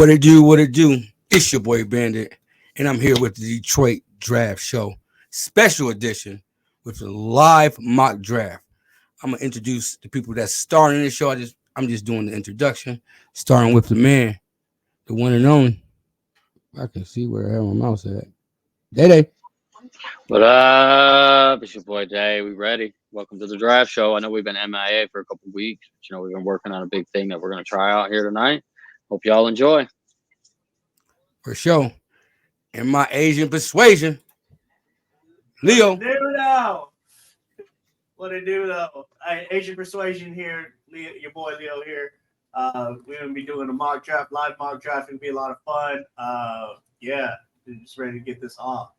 What it do? What it do? It's your boy Bandit, and I'm here with the Detroit Draft Show special edition with the live mock draft. I'm gonna introduce the people that's starring in the show. I'm just doing the introduction, starting with the man, the one and only. I can see where I have my mouse at. DaeDae. What up? It's your boy Jay. We ready? Welcome to the draft show. I know we've been MIA for a couple of weeks. But, we've been working on a big thing that we're going to try out here tonight. Hope y'all enjoy. For sure. And my Asian persuasion, Leo. What it do now? What it do though? Asian persuasion here. Leo, your boy Leo here. We're gonna be doing a mock draft, live mock draft. It'll be a lot of fun. Yeah, just ready to get this off.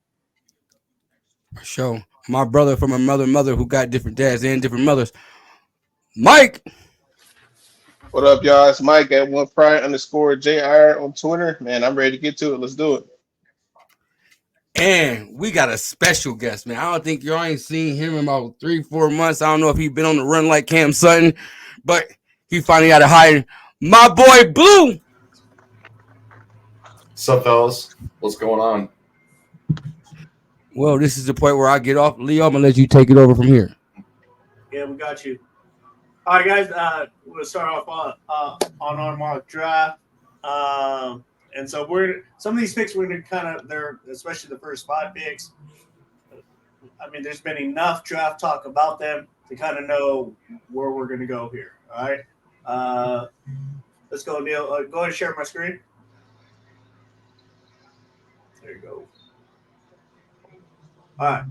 For sure. My brother from another mother who got different dads and different mothers, Mike. What up, y'all? It's Mike at @1pride_JR on Twitter. Man, I'm ready to get to it. Let's do it. And we got a special guest, man. I don't think y'all ain't seen him in about 3-4 months. I don't know if he's been on the run like Cam Sutton, but he finally got to hide. My boy Blue. What's up, fellas? What's going on? Well, this is the point where I get off. Leo, I'm gonna let you take it over from here. Yeah, we got you. All right, guys. We're gonna start off on our mock draft. And so some of these picks we're gonna kind of especially the first 5 picks. I mean, there's been enough draft talk about them to kind of know where we're gonna go here. All right. Let's go, Neil. Go ahead and share my screen. There you go. All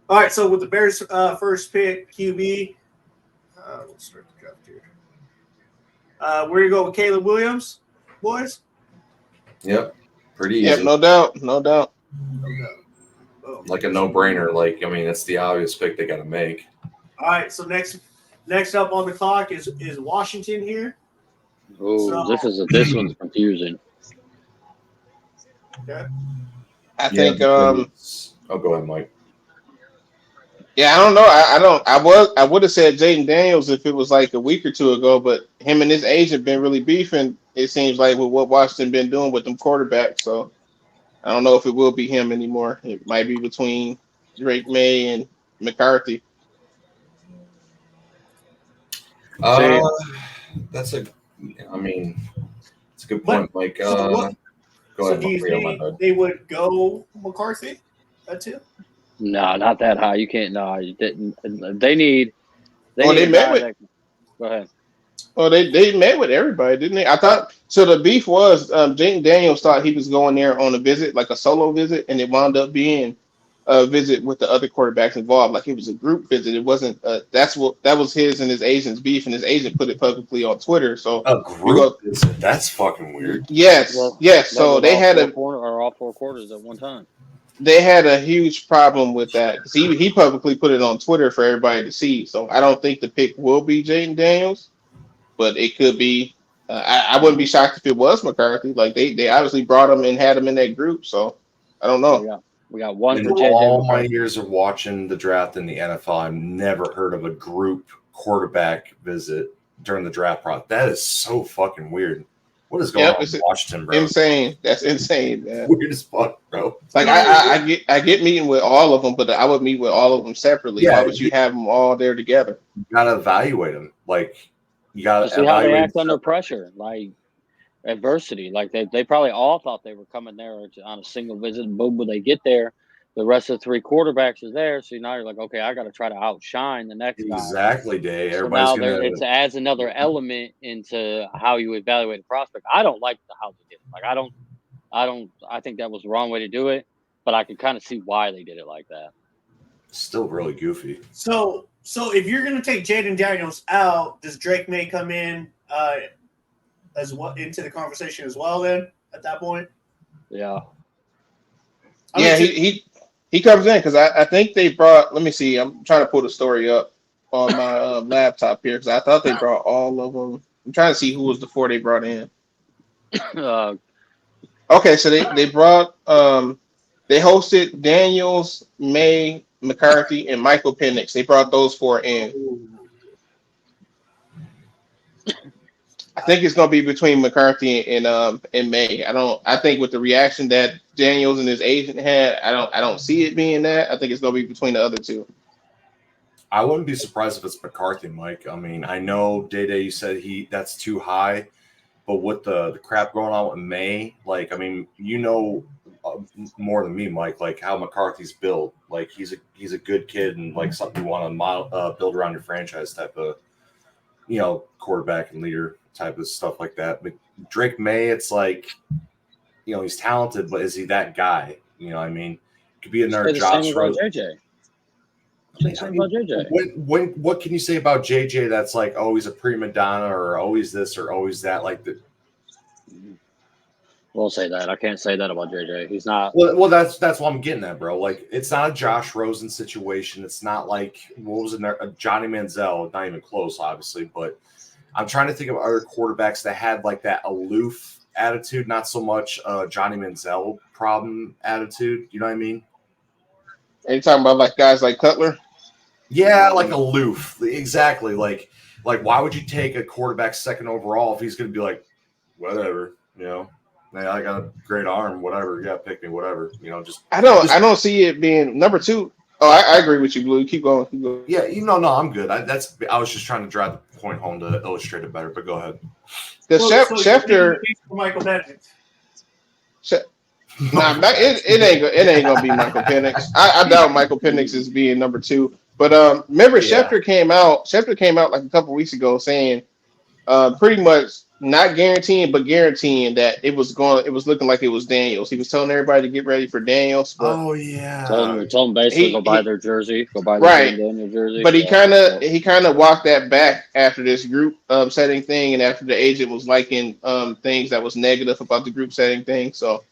right. So with the Bears' first pick, QB, let's start the draft here. We're gonna go with Caleb Williams, boys. Yep, pretty easy. Yep, no doubt. Oh. Like a no-brainer. It's the obvious pick they got to make. All right. So next up on the clock is Washington here. Oh, this one's confusing. Okay. I think. go ahead, Mike. Yeah, I don't know. I would have said Jaden Daniels if it was like a week or two ago, but him and his agent been really beefing. It seems like with what Washington been doing with them quarterbacks. So I don't know if it will be him anymore. It might be between Drake May and McCarthy. It's a good point, Mike. Go ahead. So do you think they would go McCarthy? That's it. No, not that high. You can't. No, you didn't. They need. They met with. Go ahead. Oh, they met with everybody, didn't they? I thought so. The beef was Jaden Daniels thought he was going there on a visit, like a solo visit, and it wound up being a visit with the other quarterbacks involved. Like it was a group visit. It wasn't. That was his and his agent's beef, and his agent put it publicly on Twitter. So a group visit. That's fucking weird. Yes. So they had all 4 quarters at one time. They had a huge problem with that because he publicly put it on Twitter for everybody to see. So I don't think the pick will be Jaden Daniels, but it could be. I wouldn't be shocked if it was McCarthy. Like they obviously brought him and had him in that group. So I don't know. We got one. In all my years of watching the draft in the NFL, I've never heard of a group quarterback visit during the draft process. That is so fucking weird. What is going on in Washington, bro? Insane. That's insane, man. Weird as fuck, bro. Like I get meeting with all of them, but I would meet with all of them separately. Yeah, why would you have them all there together? You gotta evaluate them. Like you gotta see how they act under pressure, like adversity. Like they probably all thought they were coming there on a single visit. And boom, when they get there, the rest of the 3 quarterbacks are there. So now you're like, okay, I got to try to outshine the next guy. Exactly, Day. So now it adds another element into how you evaluate a prospect. I don't like how they did it. Like I think that was the wrong way to do it, but I can kind of see why they did it like that. Still really goofy. So if you're going to take Jaden Daniels out, does Drake May come in as well into the conversation as well? Then at that point, yeah, he comes in because I think they brought. Let me see. I'm trying to pull the story up on my laptop here because I thought they brought all of them. I'm trying to see who was the 4 they brought in. Okay, so they brought they hosted Daniels, May, McCarthy, and Michael Penix. They brought those 4 in. I think it's going to be between McCarthy and May. I think with the reaction that Daniels and his agent had, I don't see it being that. I think it's going to be between the other two. I wouldn't be surprised if it's McCarthy, Mike. I mean, I know DaeDae, you said that's too high, but with the crap going on with May, like, I mean, you know more than me, Mike, like how McCarthy's built. Like he's a good kid and like something you want to build around your franchise type of, quarterback and leader type of stuff like that. But Drake May, it's like, he's talented, but is he that guy? You know what I mean? Could be another Josh Rosen. What can you say about JJ that's like, oh, he's a prima donna or always this or always that? Like the. We'll say that. I can't say that about JJ. He's not. Well, that's what I'm getting at, bro. Like, it's not a Josh Rosen situation. It's not like what was in there, Johnny Manziel. Not even close, obviously. But I'm trying to think of other quarterbacks that had like that aloof attitude, not so much Johnny Manziel problem attitude. You know what I mean? Are you talking about like guys like Cutler? Yeah, like aloof. Exactly. Like why would you take a quarterback second overall if he's going to be like, whatever, Man, I got a great arm, whatever. Yeah, pick me, whatever. Just I don't see it being number two. Oh, I agree with you, Blue. Keep going. Yeah, no, I'm good. I was just trying to drive the point home to illustrate it better. But go ahead. Schefter, Michael Penix. It ain't gonna be Michael Penix. I doubt Michael Penix is being number two. But remember, Schefter came out like a couple weeks ago saying pretty much not guaranteeing, but guaranteeing that it was looking like it was Daniels. He was telling everybody to get ready for Daniels. But oh yeah, told them basically go buy their jersey, go buy their Daniel jersey. But he kind of walked that back after this group setting thing, and after the agent was liking things that was negative about the group setting thing. So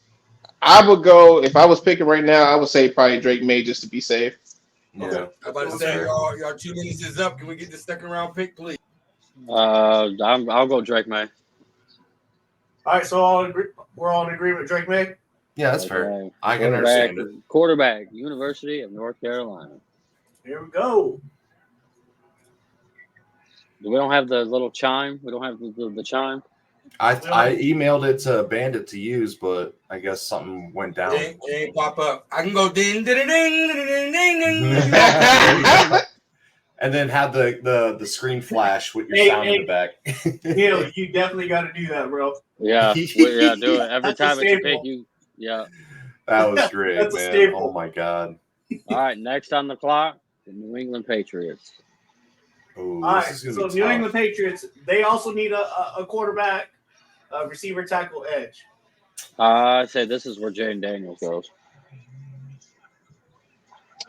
I would go, if I was picking right now, I would say probably Drake May just to be safe. Yeah. Okay. I'm about to say y'all 2 minutes is up. Can we get the second round pick, please? I'll go Drake May. All right, so we're all in agreement with Drake May? Yeah, that's fair. I can understand it. Quarterback, University of North Carolina. Here we go. We don't have the little chime. We don't have the chime. I emailed it to Bandit to use, but I guess something went down. It ain't pop up. I can go ding ding ding ding ding ding. And then have the screen flash with your sound in the back. Neil, you definitely got to do that, bro. Yeah, do it every time it's a pick. That was great, man. Oh my god! All right, next on the clock, the New England Patriots. Ooh, all right, so New England Patriots, they also need a quarterback, receiver, tackle, edge. I'd say this is where Jaden Daniels goes.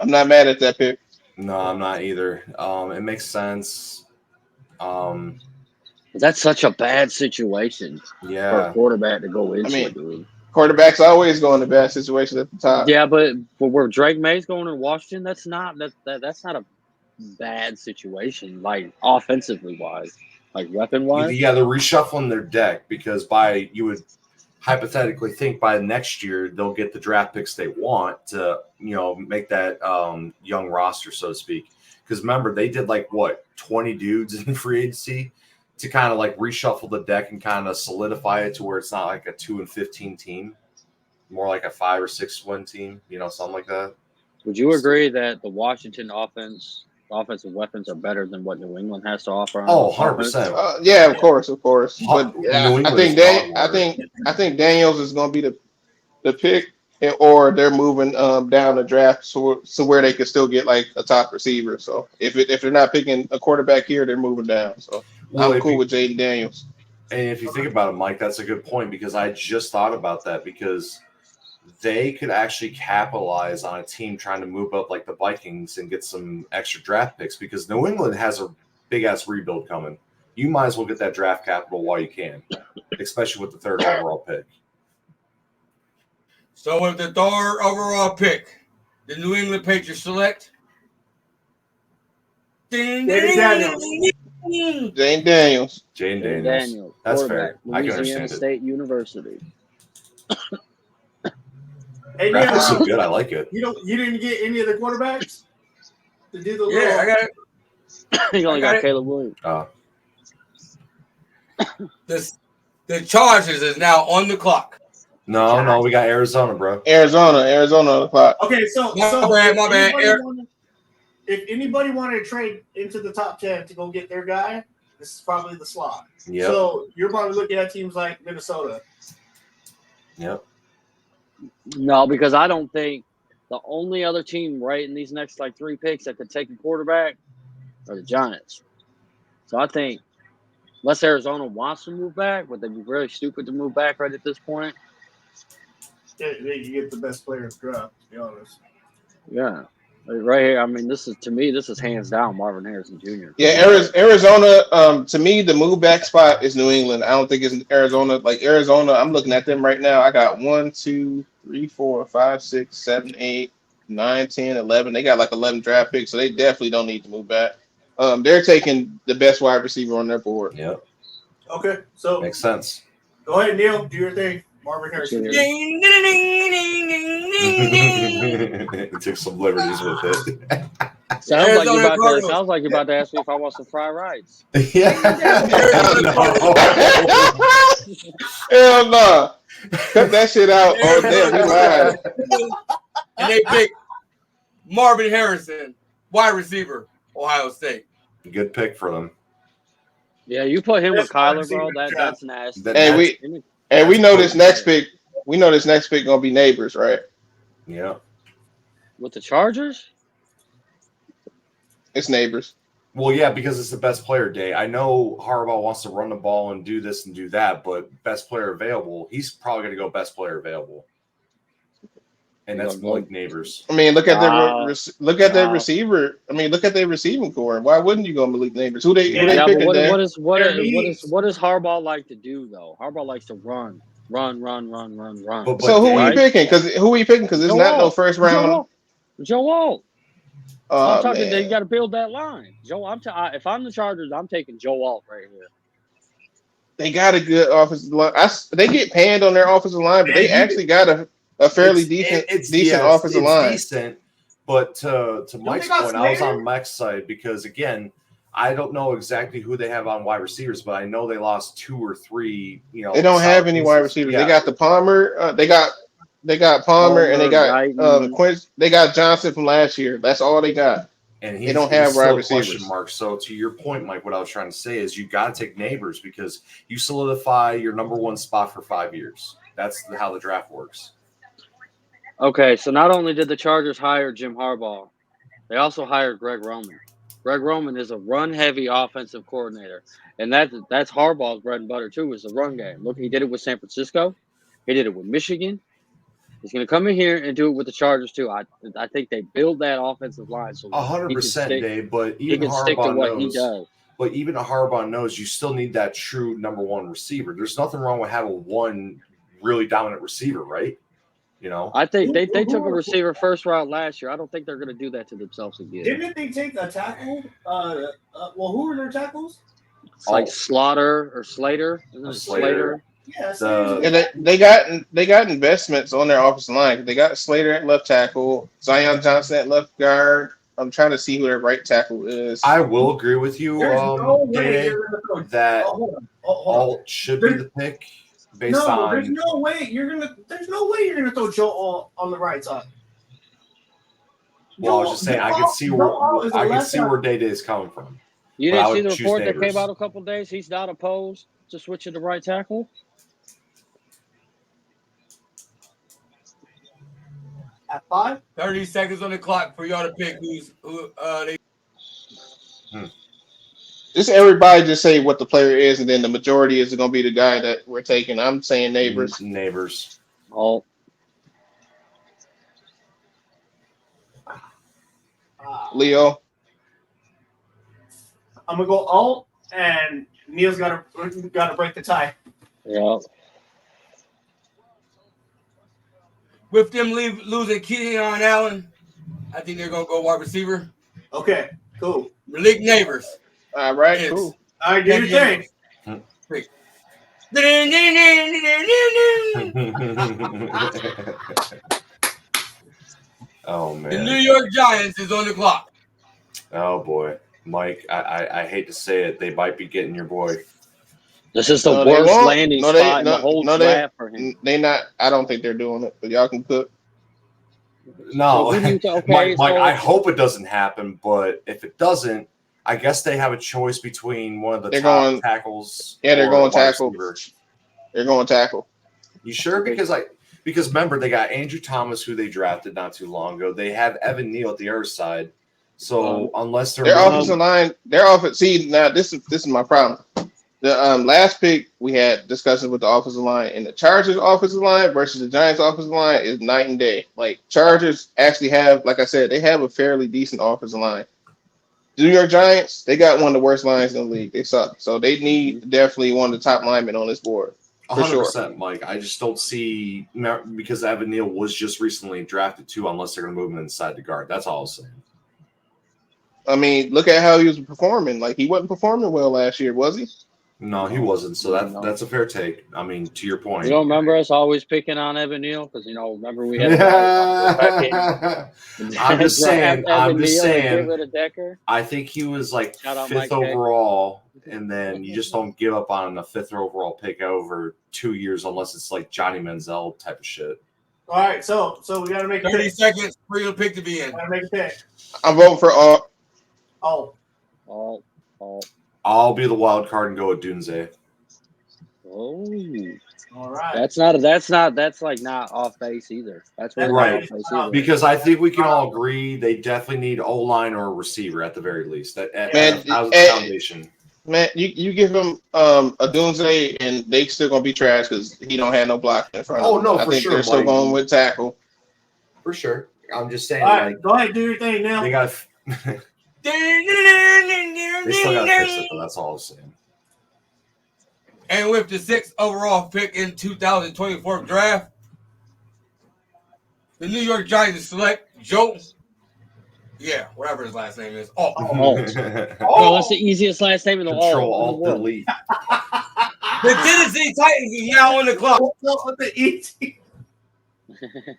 I'm not mad at that pick. No, I'm not either. It makes sense. That's such a bad situation for Yeah. a quarterback to go into. Dude. Quarterbacks always go into bad situations at the top. Yeah, but where Drake May's going in Washington, that's not a bad situation, like offensively wise, like weapon wise. Yeah, they're reshuffling their deck because you would hypothetically think by next year they'll get the draft picks they want to, make that young roster, so to speak. Because remember, they did 20 dudes in free agency to kind of reshuffle the deck and kind of solidify it to where it's not like a 2-15 team, more like a 5 or 6 win team, something like that. Would you agree that the Washington offensive weapons are better than what New England has to offer? Oh, 100%. Yeah, of course. But I think Daniels is going to be the pick, or they're moving down the draft so where they can still get a top receiver. So if they're not picking a quarterback here, they're moving down. So I'm cool with Jaden Daniels. And if you think about it, Mike, that's a good point because I just thought about that because they could actually capitalize on a team trying to move up like the Vikings and get some extra draft picks because New England has a big-ass rebuild coming. You might as well get that draft capital while you can, especially with the 3rd overall pick. So with the 3rd overall pick, the New England Patriots select Jaden Daniels. Jaden Daniels. Jaden Daniels. That's fair. I can understand it. State University. Hey, that's so good. I like it. You didn't get any of the quarterbacks to do the I got it. You only got Caleb Williams. Oh. The Chargers is now on the clock. No, we got Arizona, bro. Arizona on the clock. Okay, so My bad. If anybody wanted to trade into the top 10 to go get their guy, this is probably the slot. Yep. So you're probably looking at teams like Minnesota. Yep. No, because I don't think the only other team right in these next like 3 picks that could take a quarterback are the Giants. So I think unless Arizona wants to move back, would they be really stupid to move back right at this point? They can get the best player in the draft, to be honest. Yeah. Right here, I mean, this is hands down Marvin Harrison Jr. Yeah, Arizona. To me, the move back spot is New England. I don't think it's Arizona. Like Arizona, I'm looking at them right now. I got 1, 2, 3, 4, 5, 6, 7, 8, 9, 10, 11. They got like 11 draft picks, so they definitely don't need to move back. They're taking the best wide receiver on their board. Yep. Okay, so Makes sense. go ahead, Neil. Do your thing. Marvin Harrison. Took some liberties with it. Sounds like you're about to ask me if I want some fried rice. Yeah. Hell no. Cut that shit out. Oh, damn, we lied. And they pick Marvin Harrison, wide receiver, Ohio State. Good pick for them. Yeah, you put him with Kyler, bro. That's nasty. We know this next pick. We know this next pick gonna be Neighbors, right? Yeah. With the Chargers? It's Neighbors. Well, yeah, because it's the best player day. I know Harbaugh wants to run the ball and do this and do that, but best player available, he's probably going to go best player available. And that's Malik Neighbors. I mean, look at their receiver. I mean, look at their receiving core. Why wouldn't you go Malik Neighbors? Who they picking? What does Harbaugh like to do though? Harbaugh likes to run. So who are you picking? Because it's not no first round. Joe Alt. I'm talking. Man. They got to build that line. If I'm the Chargers, I'm taking Joe Alt right here. They got a good offensive line. They get panned on their offensive line, but they actually got a fairly decent offensive line. Decent, but to Mike's point, I was on Mike's side because again, I don't know exactly who they have on wide receivers, but I know they lost 2 or 3. They don't have any wide receivers. Yeah. They got the Palmer. They got Palmer and they got Quincy. They got Johnson from last year. That's all they got. And they don't have wide receivers. Question mark. So to your point, Mike, what I was trying to say is you got to take Neighbors because you solidify your number 1 spot for 5 years. That's how the draft works. Okay, so not only did the Chargers hire Jim Harbaugh, they also hired Greg Roman. Greg Roman is a run-heavy offensive coordinator, and that's Harbaugh's bread and butter too. Is the run game. Look, he did it with San Francisco, he did it with Michigan. He's going to come in here and do it with the Chargers too. I think they build that offensive line so 100%, Dave. But even Harbaugh knows. But even Harbaugh knows you still need that true number 1 receiver. There's nothing wrong with having one really dominant receiver, right? I think they took a receiver first round last year. I don't think they're going to do that to themselves again. Didn't they take a tackle? Who were their tackles? It's like Slaughter or Slater. Slater. Yeah, they got investments on their offensive line. They got Slater at left tackle, Zion Johnson at left guard. I'm trying to see who their right tackle is. I will agree with you, Dave, that Alt should be the pick. There's no way you're gonna throw Joe Alt on the right side. Well, I was just saying I can see where DaeDae is coming from. You didn't see the report that came out a couple of days? He's not opposed to switching to right tackle. At 5? 30 seconds on the clock for y'all to pick who they. Just everybody just say what the player is, and then the majority is going to be the guy that we're taking. I'm saying Neighbors. Neighbors. Alt. Leo. I'm gonna go Alt, and Neil's got to break the tie. Yeah. With them losing Keenan Allen, I think they're gonna go wide receiver. Okay, cool. Malik Neighbors. All right, cool. All right, do your thing. Oh man. The New York Giants is on the clock. Oh boy. Mike, I hate to say it, they might be getting your boy. This is the No, they worst won't. landing No, spot in the whole draft for him. They not. I don't think they're doing it, but y'all can cook. No, So who do you okay, Mike, so, I hope it doesn't happen, but if it doesn't, I guess they have a choice between one of the top tackles. Yeah, they're or going a wide tackle. receiver. They're going tackle. You sure? Because remember, they got Andrew Thomas, who they drafted not too long ago. They have Evan Neal at the other side. So unless their offensive line, see now this is my problem. The last pick we had discussions with the offensive line, and the Chargers offensive line versus the Giants offensive line is night and day. Like Chargers actually have, like I said, they have a fairly decent offensive line. The New York Giants, they got one of the worst lines in the league. They suck. So they need definitely one of the top linemen on this board. 100%, Mike. I just don't see, because Evan Neal was just recently drafted too, unless they're going to move him inside the guard. That's all I'm saying. I mean, look at how he was performing. Like, he wasn't performing well last year, was he? No, he wasn't. So that's a fair take. I mean, to your point. You don't remember us always picking on Evan Neal? Because, remember we had I'm just saying. Get rid of Decker. I think he was like 5th overall, and then you just don't give up on a 5th overall pick over 2 years unless it's like Johnny Manziel type of shit. All right, so we got to make 30 seconds for your pick to be in. Got to make a pick. I'm voting for all. I'll be the wild card and go with Dunze. Oh, all right. That's like not off base either. That's right. Because I think we can all agree they definitely need O-line or a receiver at the very least. As a foundation. Man, you give him a Dunze and they still gonna be trash because he don't have no block in front of him. No, I for think sure. They're still going with tackle. For sure. I'm just saying. All right, go ahead, do your thing now. They got. They still got to fix it, though. That's all I'm saying. And with the 6th overall pick in 2024 draft, the New York Giants select Joe. Yeah, whatever his last name is. Bro, that's the easiest last name in the world. Control Alt Delete. The Tennessee Titans is now on the clock.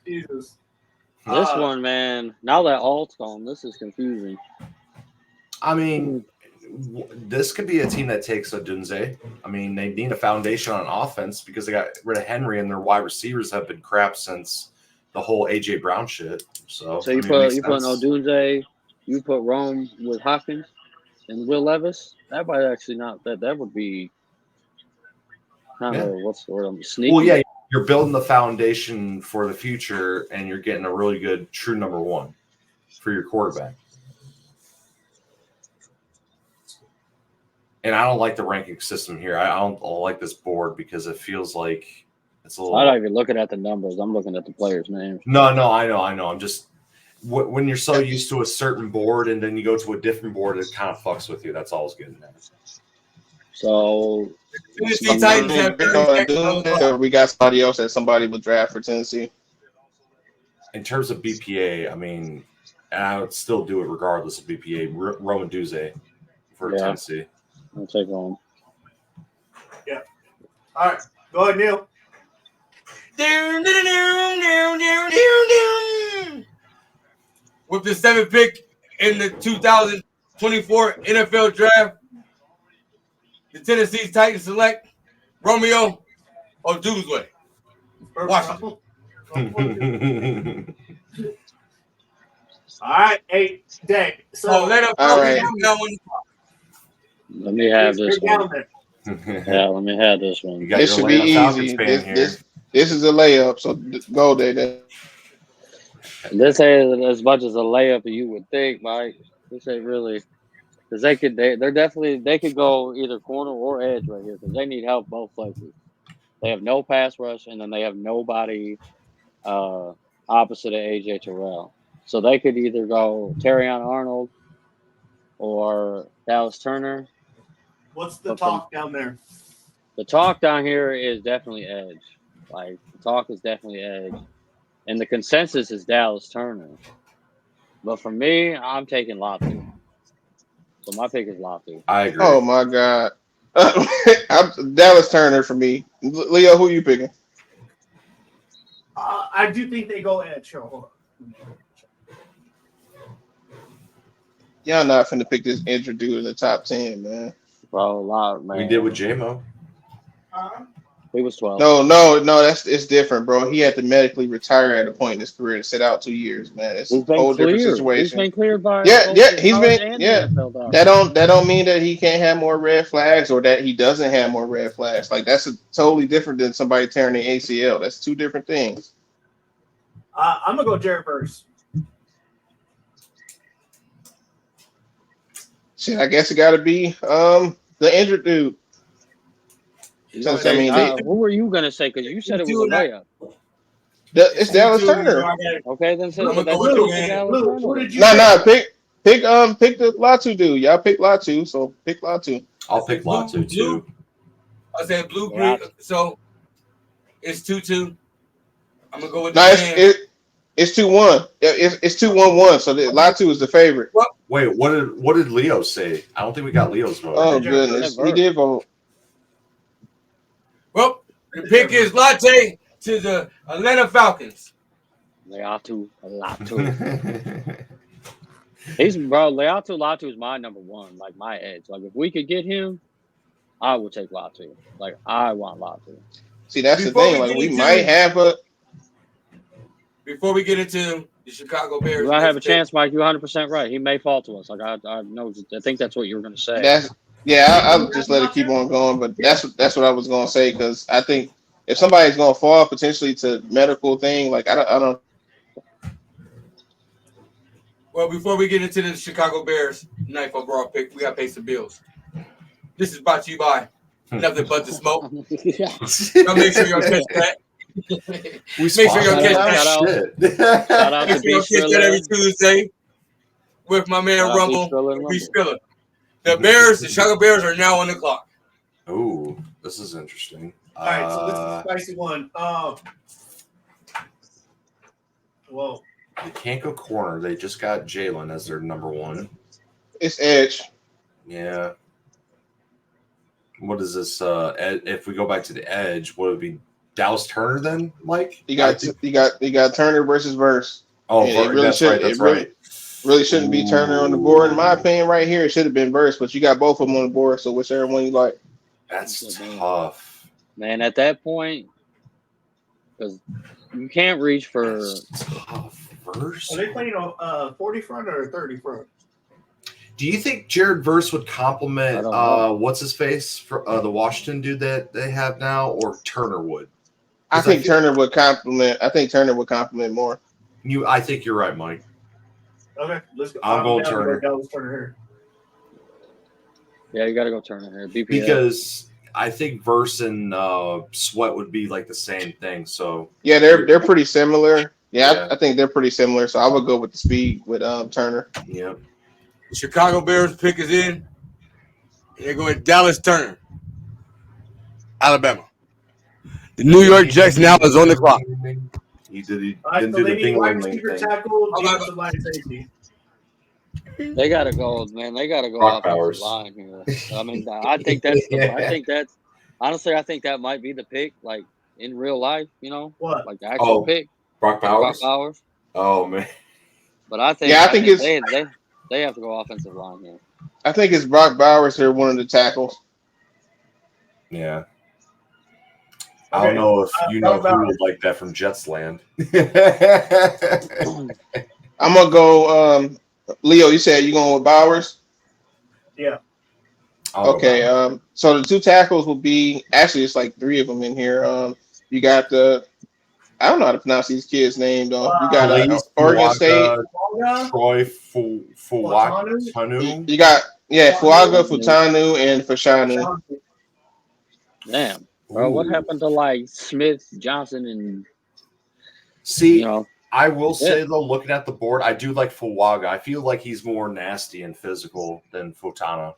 Jesus. This one, man. Now that Alt's gone, this is confusing. I mean, this could be a team that takes a Dunze. I mean, they need a foundation on offense because they got rid of Henry and their wide receivers have been crap since the whole AJ Brown shit. So you put no Dunze, you put Rome with Hopkins and Will Levis. That might actually not that would be what's the word? I'm sneaky. Well, yeah, you're building the foundation for the future, and you're getting a really good true number one for your quarterback. And I don't like the ranking system here. I don't like this board because it feels like it's a little. I'm not even looking at the numbers. I'm looking at the players' names. No, I know. I'm just when you're so used to a certain board and then you go to a different board, it kind of fucks with you. That's all I was getting at. So we got somebody else that somebody would draft for Tennessee. In terms of BPA, I mean, I would still do it regardless of BPA. Roman Dunze for Tennessee. I'll take on. Yeah. All right. Go ahead, Neil. With the 7th pick in the 2024 NFL draft, the Tennessee Titans select Romeo Oduzwe. Washington. All right, 8 day. So let him Let me have this one. Yeah, let me have this one. This should be easy. This is a layup, so go there. This ain't as much as a layup as you would think, Mike. This ain't really because they could go either corner or edge right here because they need help both places. They have no pass rush and then they have nobody opposite of AJ Terrell. So they could either go Terrion Arnold or Dallas Turner. What's the talk down there? The talk down here is definitely edge. Like the talk is definitely edge. And the consensus is Dallas Turner. But for me, I'm taking Lofty. So my pick is Lofty. I agree. Oh my God. Dallas Turner for me. Leo, who you picking? I do think they go edge. Hold on. Y'all not finna pick this injured dude in the top 10, man. Bro, a lot, man. We did with J-Mo. He was 12. No, it's different, bro. He had to medically retire at a point in his career to sit out 2 years, man. It's He's a been whole different cleared. He's situation. been cleared by Yeah, both yeah, the he's college been and yeah. the NFL doctor. That don't mean that he can't have more red flags or that he doesn't have more red flags. Like that's totally different than somebody tearing the ACL. That's two different things. I'm gonna go Jared first. Shit, I guess it got to be the injured dude. Since, I mean, who were you gonna say? Because you said it was a layup. It's Dallas Turner. Okay, then say I'm that. gonna go with Dallas Blue, who Turner. did you No, pick the Latu dude. Y'all pick Latu, so pick Latu. I'll pick Latu too. I said blue, Yeah. green. So it's 2-2. I'm gonna go with No, the man. it's 2-1. It's 2-1-1. So Latu is the favorite. Wait, what did Leo say? I don't think we got Leo's vote. Oh goodness, he did vote. Well, the pick is Latte to the Atlanta Falcons. Latu. He's Latu is my number one, like my edge. Like if we could get him, I would take Latu. Like I want Latu. See, that's Before the thing. Like we might have a. Before we get into the Chicago Bears, Do I have a chance, Mike? You're 100% right. He may fall to us. Like I know. I think that's what you were going to say. I'll just let it keep on going. But that's what I was going to say because I think if somebody's going to fall potentially to medical thing, like I don't. Well, before we get into the Chicago Bears night football pick, we got to pay some bills. This is brought to you by Nothing But the Smoke. Y'all make sure y'all catch that. Make sure y'all catch that. Shout out Make to sure y'all catch that every Tuesday with my man Rumble. Be Spiller. The Bears, the Chicago Bears are now on the clock. Ooh, this is interesting. All right, so this is a spicy one. Well, they can't go corner. They just got Jalen as their number one. It's edge. Yeah. What is this? If we go back to the edge, what would it be? Dallas Turner then, Mike? You got Turner versus Verse. Oh, that's right. That's right. Really shouldn't be Turner on the board, in my opinion. Right here, it should have been Verse, but you got both of them on the board. So whichever one you like. That's tough, man. At that point, because you can't reach for tough. Verse. Are they playing a 40 front or a 30 front? Do you think Jared Verse would complement what's his face for the Washington dude that they have now, or Turner would? I think Turner would complement. I think Turner would complement more. I think you're right, Mike. Okay, let's go. I'm going Turner. Turner here. Yeah, you got to go Turner here. BPA. Because I think Verse and Sweat would be like the same thing. So yeah, they're pretty similar. Yeah. I think they're pretty similar. So I would go with the speed with Turner. Yeah. The Chicago Bears pick is in. They're going Dallas Turner, Alabama. The New York Jets now is on the clock. He didn't do they the need wide thing. receiver, tackle, defensive line, safety. They got to go, man. They got to go Brock offensive Bowers. line here. I mean, I think that's honestly, I think that might be the pick, like in real life, you know, What? like the actual pick. Brock Bowers. Brock Bowers. Oh man. But I think they have to go offensive line here. I think it's Brock Bowers or one of the tackles. Yeah. I don't know if you know who would like that from Jets land. I'm gonna go. Leo, you said you're going with Bowers. Yeah. Okay. So the two tackles will be actually it's like three of them in here. You got I don't know how to pronounce these kids' names though. You got Oregon State. Troy Fuatanu. You got Fuaga, Futanu, and Fashanu. Damn. Bro, what happened to like Smith, Johnson, and see? You know, I will say though, looking at the board, I do like Fuaga. I feel like he's more nasty and physical than Futana.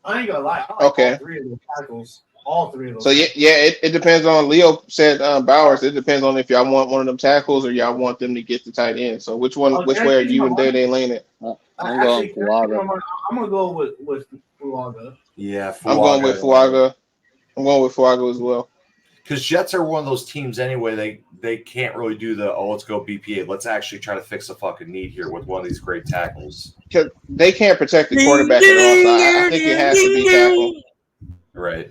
I ain't gonna lie. I like all three of those tackles. All three of those. So it depends on. Leo said Bowers. It depends on if y'all want one of them tackles or y'all want them to get the tight end. So which way are you and DaeDae leaning? I'm going Fuaga. I'm gonna go with Fuaga. Yeah, I'm going with Fuaga. I'm going with Fuaga as well. Because Jets are one of those teams anyway. They can't really do let's go BPA. Let's actually try to fix a fucking need here with one of these great tackles. Because they can't protect the quarterback at all. So I think it has to be tackle. Right.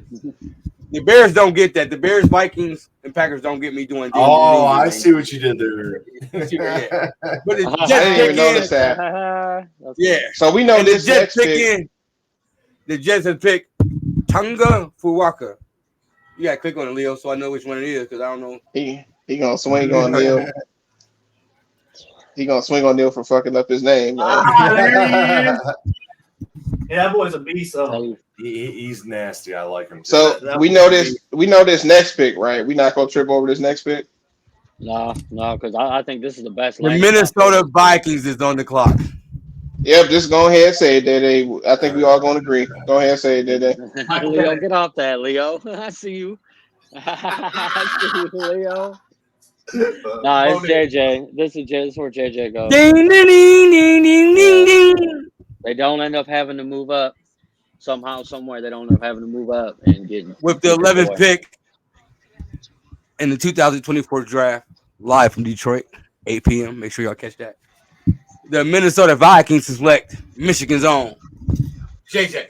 The Bears don't get that. The Bears, Vikings, and Packers don't get me doing. Oh, I see what you did there. But the I Jets didn't pick even notice in. that. Yeah. So we know And the this Jets next pick pick. in. The Jets have picked Tunga Fuwaka. You gotta click on it, Leo, so I know which one it is because I don't know. He gonna swing on Neil. He gonna swing on Neil for fucking up his name, man. There he is. Yeah, that boy's a beast, though. He's nasty. I like him too. So we know this. We know this next pick, right? We're not gonna trip over this next pick. No, because I think this is the best. The landing Minnesota spot. Vikings is on the clock. Yep, just go ahead and say it, DaeDae. I think we all gonna agree. Go ahead and say it, DaeDae. Leo, get off that, Leo. I see you. I see you, Leo. Nah, it's JJ. This is where JJ goes. Ding, ding, ding, ding, ding, ding, ding. They don't end up having to move up. Somehow, somewhere, they don't end up having to move up and get With the 11th pick in the 2024 draft, live from Detroit, 8 p.m. Make sure y'all catch that. The Minnesota Vikings select Michigan's own JJ.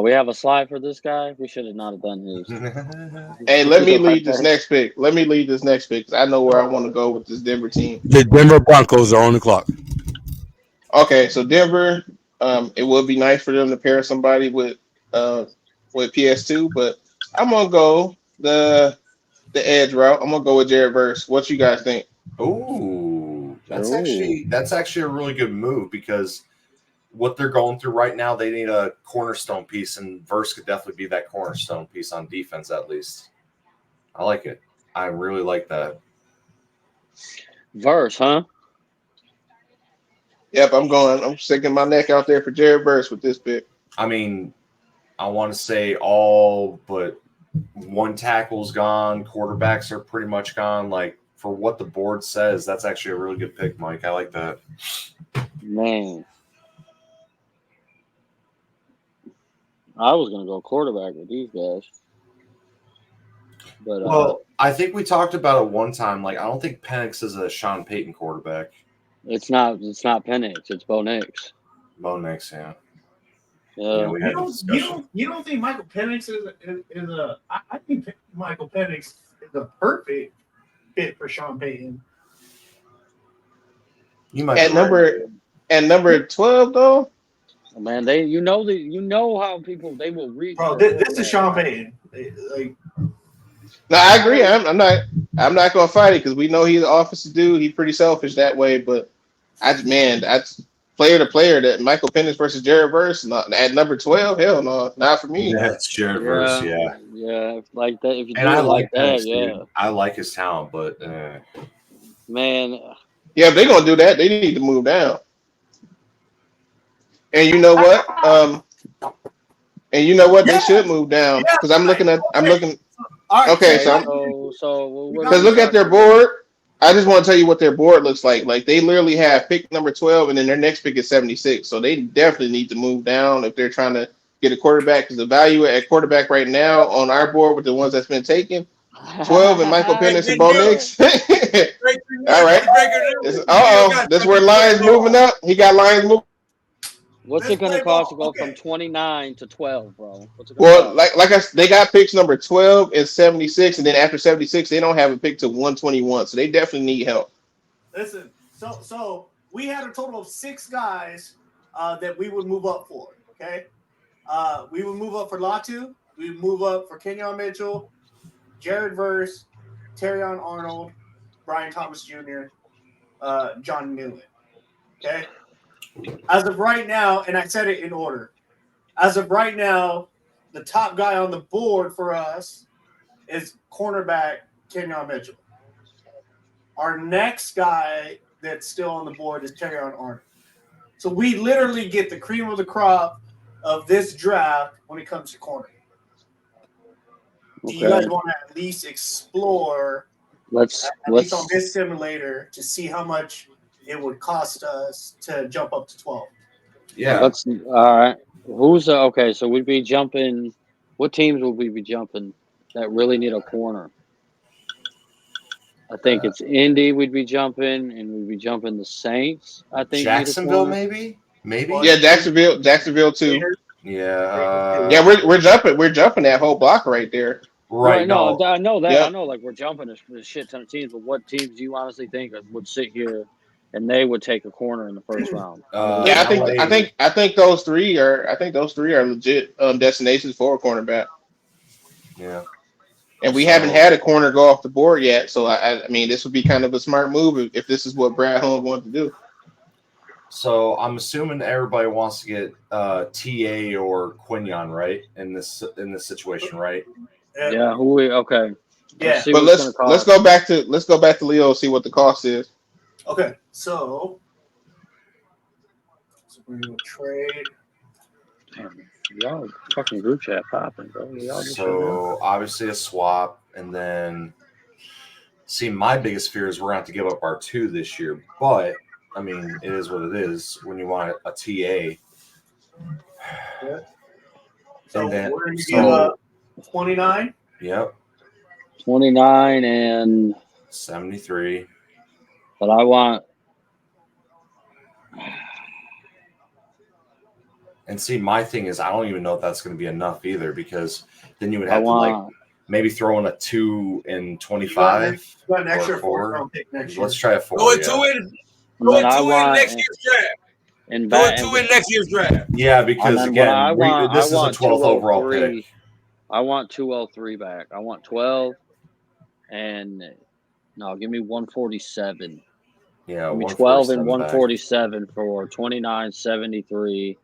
We have a slide for this guy. We should have not have done his. Hey, let me lead this next pick. Let me lead this next pick because I know where I want to go with this Denver team. The Denver Broncos are on the clock. Okay, so Denver, it would be nice for them to pair somebody with PS2, but I'm gonna go the edge route. I'm gonna go with Jared Verse. What you guys think? Ooh, that's actually a really good move because what they're going through right now, they need a cornerstone piece, and Verse could definitely be that cornerstone piece on defense at least. I like it. I really like that. Verse, huh? Yep, I'm sticking my neck out there for Jared Verse with this pick. I mean, I want to say all but one tackle's gone. Quarterbacks are pretty much gone. Like, for what the board says, that's actually a really good pick, Mike. I like that. Man. I was going to go quarterback with these guys. But well, I think we talked about it one time. Like, I don't think Penix is a Sean Payton quarterback. It's not Penix. It's Bo Nix. Bo Nix, yeah. Yeah. You don't think Michael Penix is a? I think Michael Penix is a perfect fit for Sean Payton. You might at number 12 though. Man, you know how people they will reach. Bro, this is Sean Payton. No, I agree. I'm not gonna fight it because we know he's an offensive dude. He's pretty selfish that way, but that's player to player. That Michael Penix versus Jared Verse at number 12. Hell no, not for me. Yeah, it's Jared Verse. Yeah, like that. If you and do I it like that, Penix, dude. I like his talent, but man, yeah, if they're gonna do that, they need to move down. And you know what? They should move down because I'm looking. Okay, so because look at their board. I just want to tell you what their board looks like. Like they literally have pick number 12, and then their next pick is 76. So they definitely need to move down if they're trying to get a quarterback. Because the value at quarterback right now on our board with the ones that's been taken, 12 and Michael Penix and Bo Nix. All right. This is where Lions moving up. He got Lions moving. What's it going to cost to go from 29 to 12, bro? Well, they got picks number 12 and 76, and then after 76, they don't have a pick to 121, so they definitely need help. Listen, so we had a total of 6 guys that we would move up for. Okay, we would move up for Latu, we would move up for Kenyon Mitchell, Jared Verse, Terrion Arnold, Brian Thomas Jr., John Newland. Okay. As of right now, and I said it in order, as of right now, the top guy on the board for us is cornerback Kenyon Mitchell. Our next guy that's still on the board is Terrion Arnold. So we literally get the cream of the crop of this draft when it comes to corner. Do you guys want to at least explore least on this simulator to see how much it would cost us to jump up to 12? Yeah. All right. So we'd be jumping. What teams would we be jumping that really need a corner? I think it's Indy we'd be jumping, and we'd be jumping the Saints. I think Jacksonville, maybe. Yeah, Jacksonville too. Yeah. Yeah, we're jumping that whole block right there. Right. No, No. I know that. Yep. I know, like, we're jumping a shit ton of teams, but what teams do you honestly think would sit here and they would take a corner in the first round? Yeah, I think those three are legit destinations for a cornerback. Yeah. And we haven't had a corner go off the board yet, so I mean, this would be kind of a smart move if this is what Brad Holmes wanted to do. So I'm assuming everybody wants to get TA or Quinion, right? In this situation, right? Yeah. Okay. Yeah. But let's go back to Leo and see what the cost is. Okay, so we're gonna trade. Damn, y'all fucking group chat popping, bro. Y'all just So obviously a swap, and then see, my biggest fear is we're going to have to give up our 2 this year, but I mean, it is what it is when you want a TA. Yeah. So And then, we're gonna give up 29. Yep. 29 and 73. but I want. And see, my thing is, I don't even know if that's going to be enough either, because then you would have to like maybe throw in a 2 and 25. You got an extra 4. round pick next year. Let's try a 4. Go Yeah. into it. Go into it next year's draft. And Go into it next year's draft. Yeah, because again, this is a 12th overall pick. I want 203 back. I want 12, and no, give me 147. Yeah, give me 12 and 147 for 29, 73,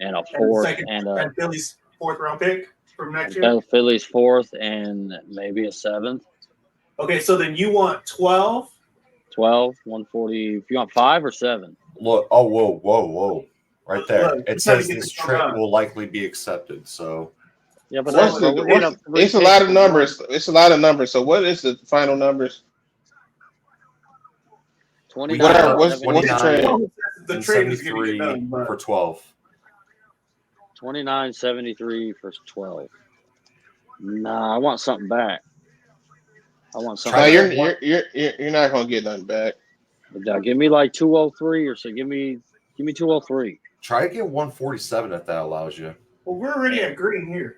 and a 4th and a Philly's 4th round pick from next year. Philly's 4th and maybe a 7th. Okay, so then you want 12, 140. If you want 5 or 7. Look, whoa. Right there. Look, it says this trade will likely be accepted. So yeah, but it's a lot of numbers. It's a lot of numbers. So what is the final numbers? 29. What's the trade? The trade is going to get done for 12. 29, 73 for 12. Nah, I want something back. No, you're not gonna get nothing back. Give me like 203 or so. Give me 203. Try to get 147 if that allows you. Well, we're already at green here.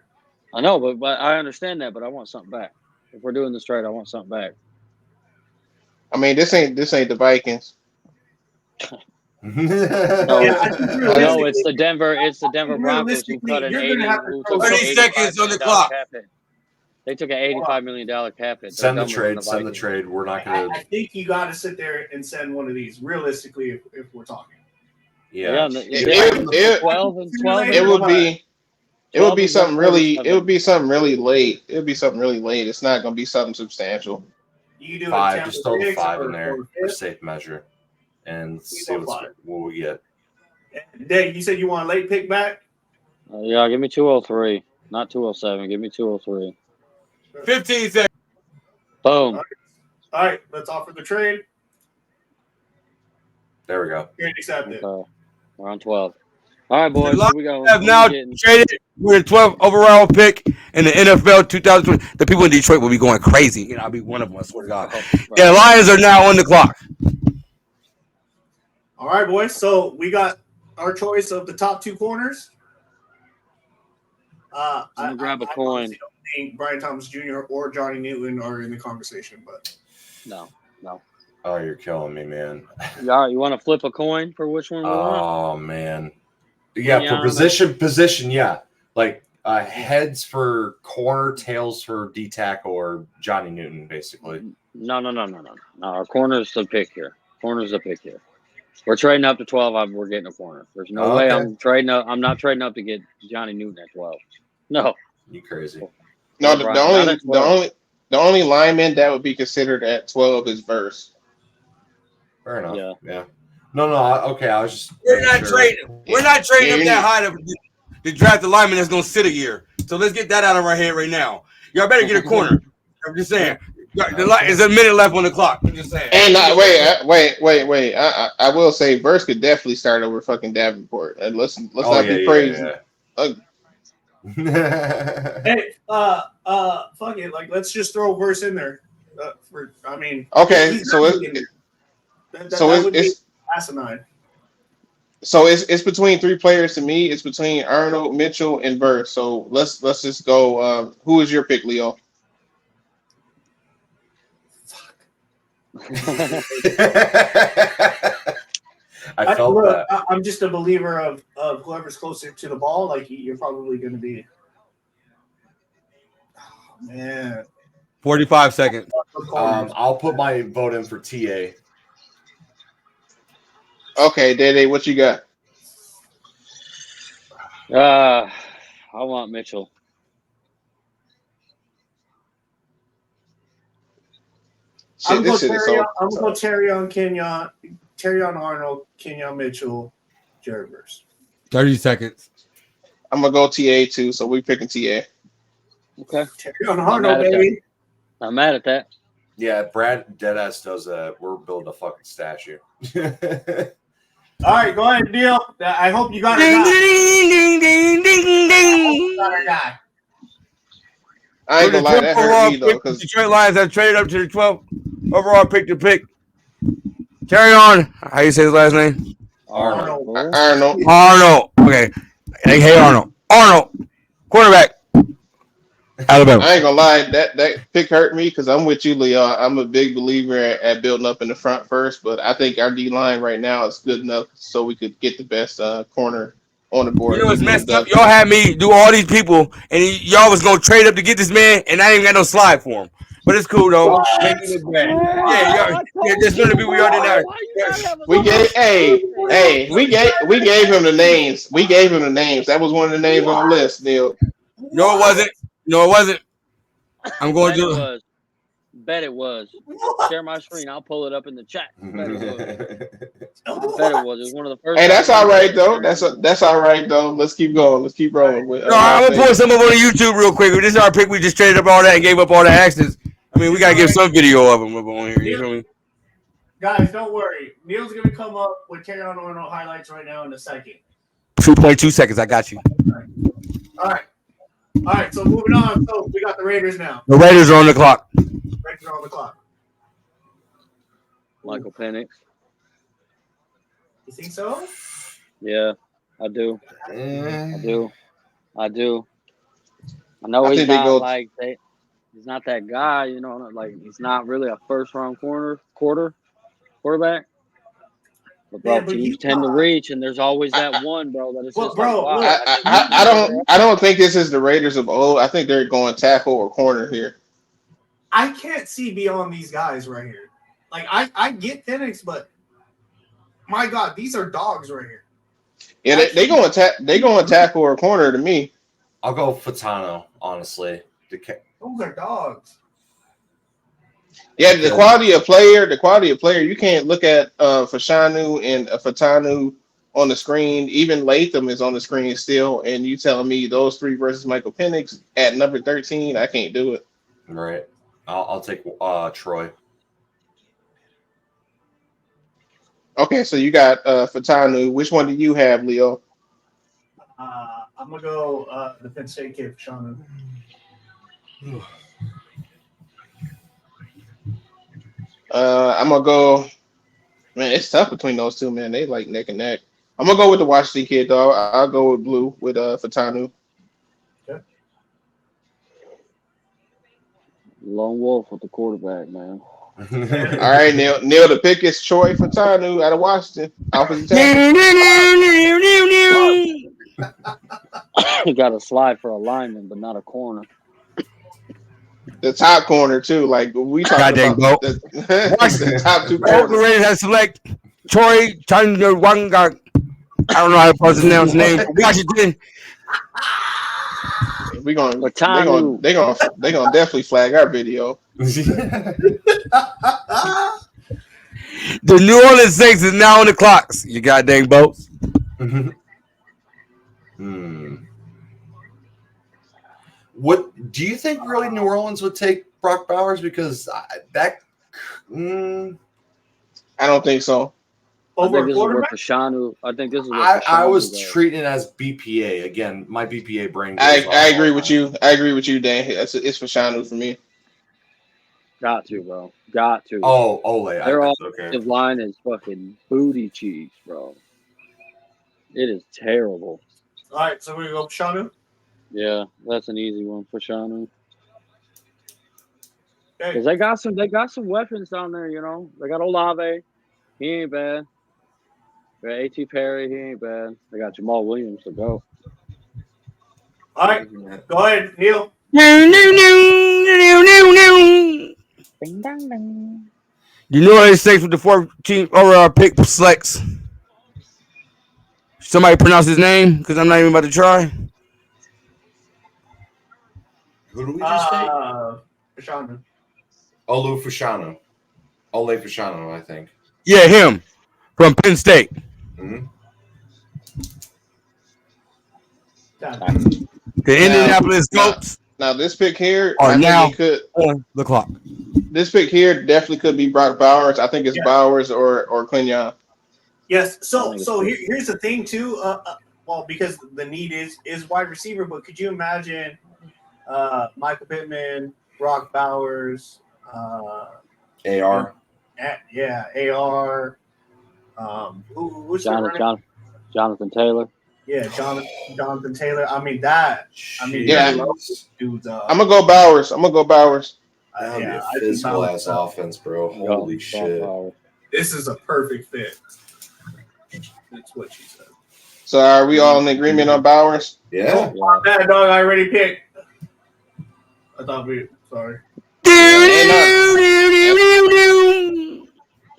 I know, but I understand that. But I want something back. If we're doing this trade, I want something back. I mean, this ain't the Vikings. No, it's the Denver Broncos who cut an 30 seconds on the clock. They took an $85 million cap hit. Send the trade. We're not going to. I think you got to sit there and send one of these realistically if we're talking. Yeah. It would be something really. It would be something really late. It would be something really late. It's not going to be something substantial. You do 5. Just throw the 5 in there for safe measure, and see what we get. Dave, you said you want a late pick back? Yeah, give me 203, not 207. Give me 203. 15 seconds. Boom. All right, let's offer the trade. There we go. Trade accepted. We're on 12. All right, boys. Here we go. Have now traded. We're in 12th overall pick in the NFL 2020. The people in Detroit will be going crazy. You know, I'll be one of them. I swear to God. Yeah, Lions are now on the clock. All right, boys. So we got our choice of the top 2 corners. I'm grab a coin. I don't think Brian Thomas Jr. or Johnny Newton are in the conversation, but no. Oh, you're killing me, man. All right, you want to flip a coin for which one we want? Oh man, yeah, for position, yeah. Like heads for corner, tails for D-tackle or Johnny Newton, basically. No. Our corner's the pick here. We're trading up to 12. We're getting a corner. There's no way I'm trading up. I'm not trading up to get Johnny Newton at 12. No. You crazy? No, the only lineman that would be considered at 12 is Verse. Fair enough. Yeah. No. Okay, I was just. We're not trading. We're not trading up that high to draft the lineman that's going to sit a year. So let's get that out of our head right now. Y'all better get a corner. I'm just saying. There's a minute left on the clock. I'm just saying. And wait. I will say Verse could definitely start over fucking Davenport. And let's not be crazy. Hey, fuck it. Like, let's just throw Verse in there. Okay, so it's asinine. So it's between three players to me. It's between Arnold, Mitchell, and Verse. So let's just go. Who is your pick, Leo? I felt that. I'm just a believer of whoever's closer to the ball. Like you're probably going to be. Oh, man. 45 seconds. I'll put my vote in for TA. Okay, DaeDae, what you got? I want Mitchell. I'm Shit, going this to shit is go Terry on Kenyon, Terry on Arnold, Kenyon Mitchell, Jared Verse. 30 seconds. I'm gonna go TA too. So we picking TA. Okay. Terry on Arnold, baby. Not mad at that. Yeah, Brad Deadass does that. We're building a fucking statue. All right, go ahead, Neil. I hope you got Ding, our guy. ding, ding, ding, ding, Got our ding. guy. I ain't gonna lie, that hurt me though, because because Detroit Lions have traded up to the 12th overall pick to pick. Carry on. How you say his last name? Arnold. Bull. Arnold. Arnold. Okay. Hey, Arnold. Arnold. Quarterback. Alabama. I ain't gonna lie, that pick hurt me because I'm with you, Leo. I'm a big believer at building up in the front first, but I think our D line right now is good enough so we could get the best corner on the board. You know what's Even though messed up? Doug, Y'all had me do all these people, and y'all was gonna trade up to get this man, and I ain't got no slide for him. But it's cool though. Make me look bad. Yeah, there's gonna be we already know. we gave we gave him the names. We gave him the names. That was one of the names on the list, Neil. No, it wasn't. No, it wasn't. I'm going to. Bet it was. Share my screen. I'll pull it up in the chat. Bet it was. Bet it was. It was one of the first. Hey, that's all right though. That's all right though. Let's keep going. Let's keep rolling. With, No, I'm gonna pull some up on YouTube real quick. This is our pick. We just traded up all that and gave up all the actions. I mean, we gotta give some video of him up on here. You feel me? Guys, don't worry. Neil's gonna come up with Terry on Arnold highlights right now in a second. 2.2 seconds. I got you. All right. So moving on. So we got the Raiders now. The Raiders are on the clock. Raiders are on the clock. Michael Penix. You think so? Yeah, I do. I do. I know he's not he's not that guy, you know, like he's not really a first round quarterback. But bro, teams tend to reach, and there's always that one, bro. That is just bro. like, wow, I don't think this is the Raiders of old. I think they're going tackle or corner here. I can't see beyond these guys right here. Like I get Penix, but my God, these are dogs right here. Yeah, they going tackle or corner to me. I'll go Fatano, honestly. Those are dogs. Yeah, the quality of player. You can't look at Fashanu and Fatanu on the screen. Even Latham is on the screen still, and you telling me those three versus Michael Penix at number 13? I can't do it. Right. I'll take Troy. Okay, so you got Fatanu. Which one do you have, Leo? I'm gonna go the Penn State kid, Fashanu. I'm gonna go. Man, it's tough between those two, man. They like neck and neck. I'm gonna go with the Washington kid, though. I'll go with Blue with Fatanu. Okay. Lone Wolf with the quarterback, man. All right, Neil. The pick is Troy Fatanu out of Washington. Offensive tackle. He got a slide for a lineman, but not a corner. The top corner too. Like we talking about the top two corners. The Raiders have select Troy Chandrawanga. I don't know how to pronounce his name. Washington. They're gonna definitely flag our video. The New Orleans Saints is now on the clocks. You goddamn boats. What do you think? Really, New Orleans would take Brock Bowers because I don't think so. Over quarterback? I think this is what I was treating it as BPA again. My BPA brain. I agree with you. I agree with you, Dan. It's Fashanu for me. Got to, bro. Got to. Oh, Ole. Their offensive line is fucking booty cheeks, bro. It is terrible. All right, so we go Shanu. Yeah, that's an easy one for Shanu. Okay. Because they got some weapons down there, you know. They got Olave. He ain't bad. They got A.T. Perry. He ain't bad. They got Jamal Williams to go. All right, go ahead, Neil. Ding, dang, dang. You know what it says with the 14th overall pick selects? Somebody pronounce his name because I'm not even about to try. Who do we just take? Shanu. Olu Fashanu. Ole Fashanu, I think. Yeah, him from Penn State. Mm-hmm. The Indianapolis Goats Now this pick here, are now could, on the clock. this pick here definitely could be Brock Bowers. I think it's Bowers or Quinyon. Yes. So here's the thing too. Well, because the need is wide receiver, but could you imagine Michael Pittman, Brock Bowers, AR. AR. Who's Jonathan Taylor. Yeah, Jonathan Taylor. I mean that. Yeah. Dudes. I'm gonna go Bowers. That'd be a physical ass offense, bro. Holy shit. This is a perfect fit. That's what she said. So are we all in agreement on Bowers? Yeah. That dog I already picked. I thought sorry.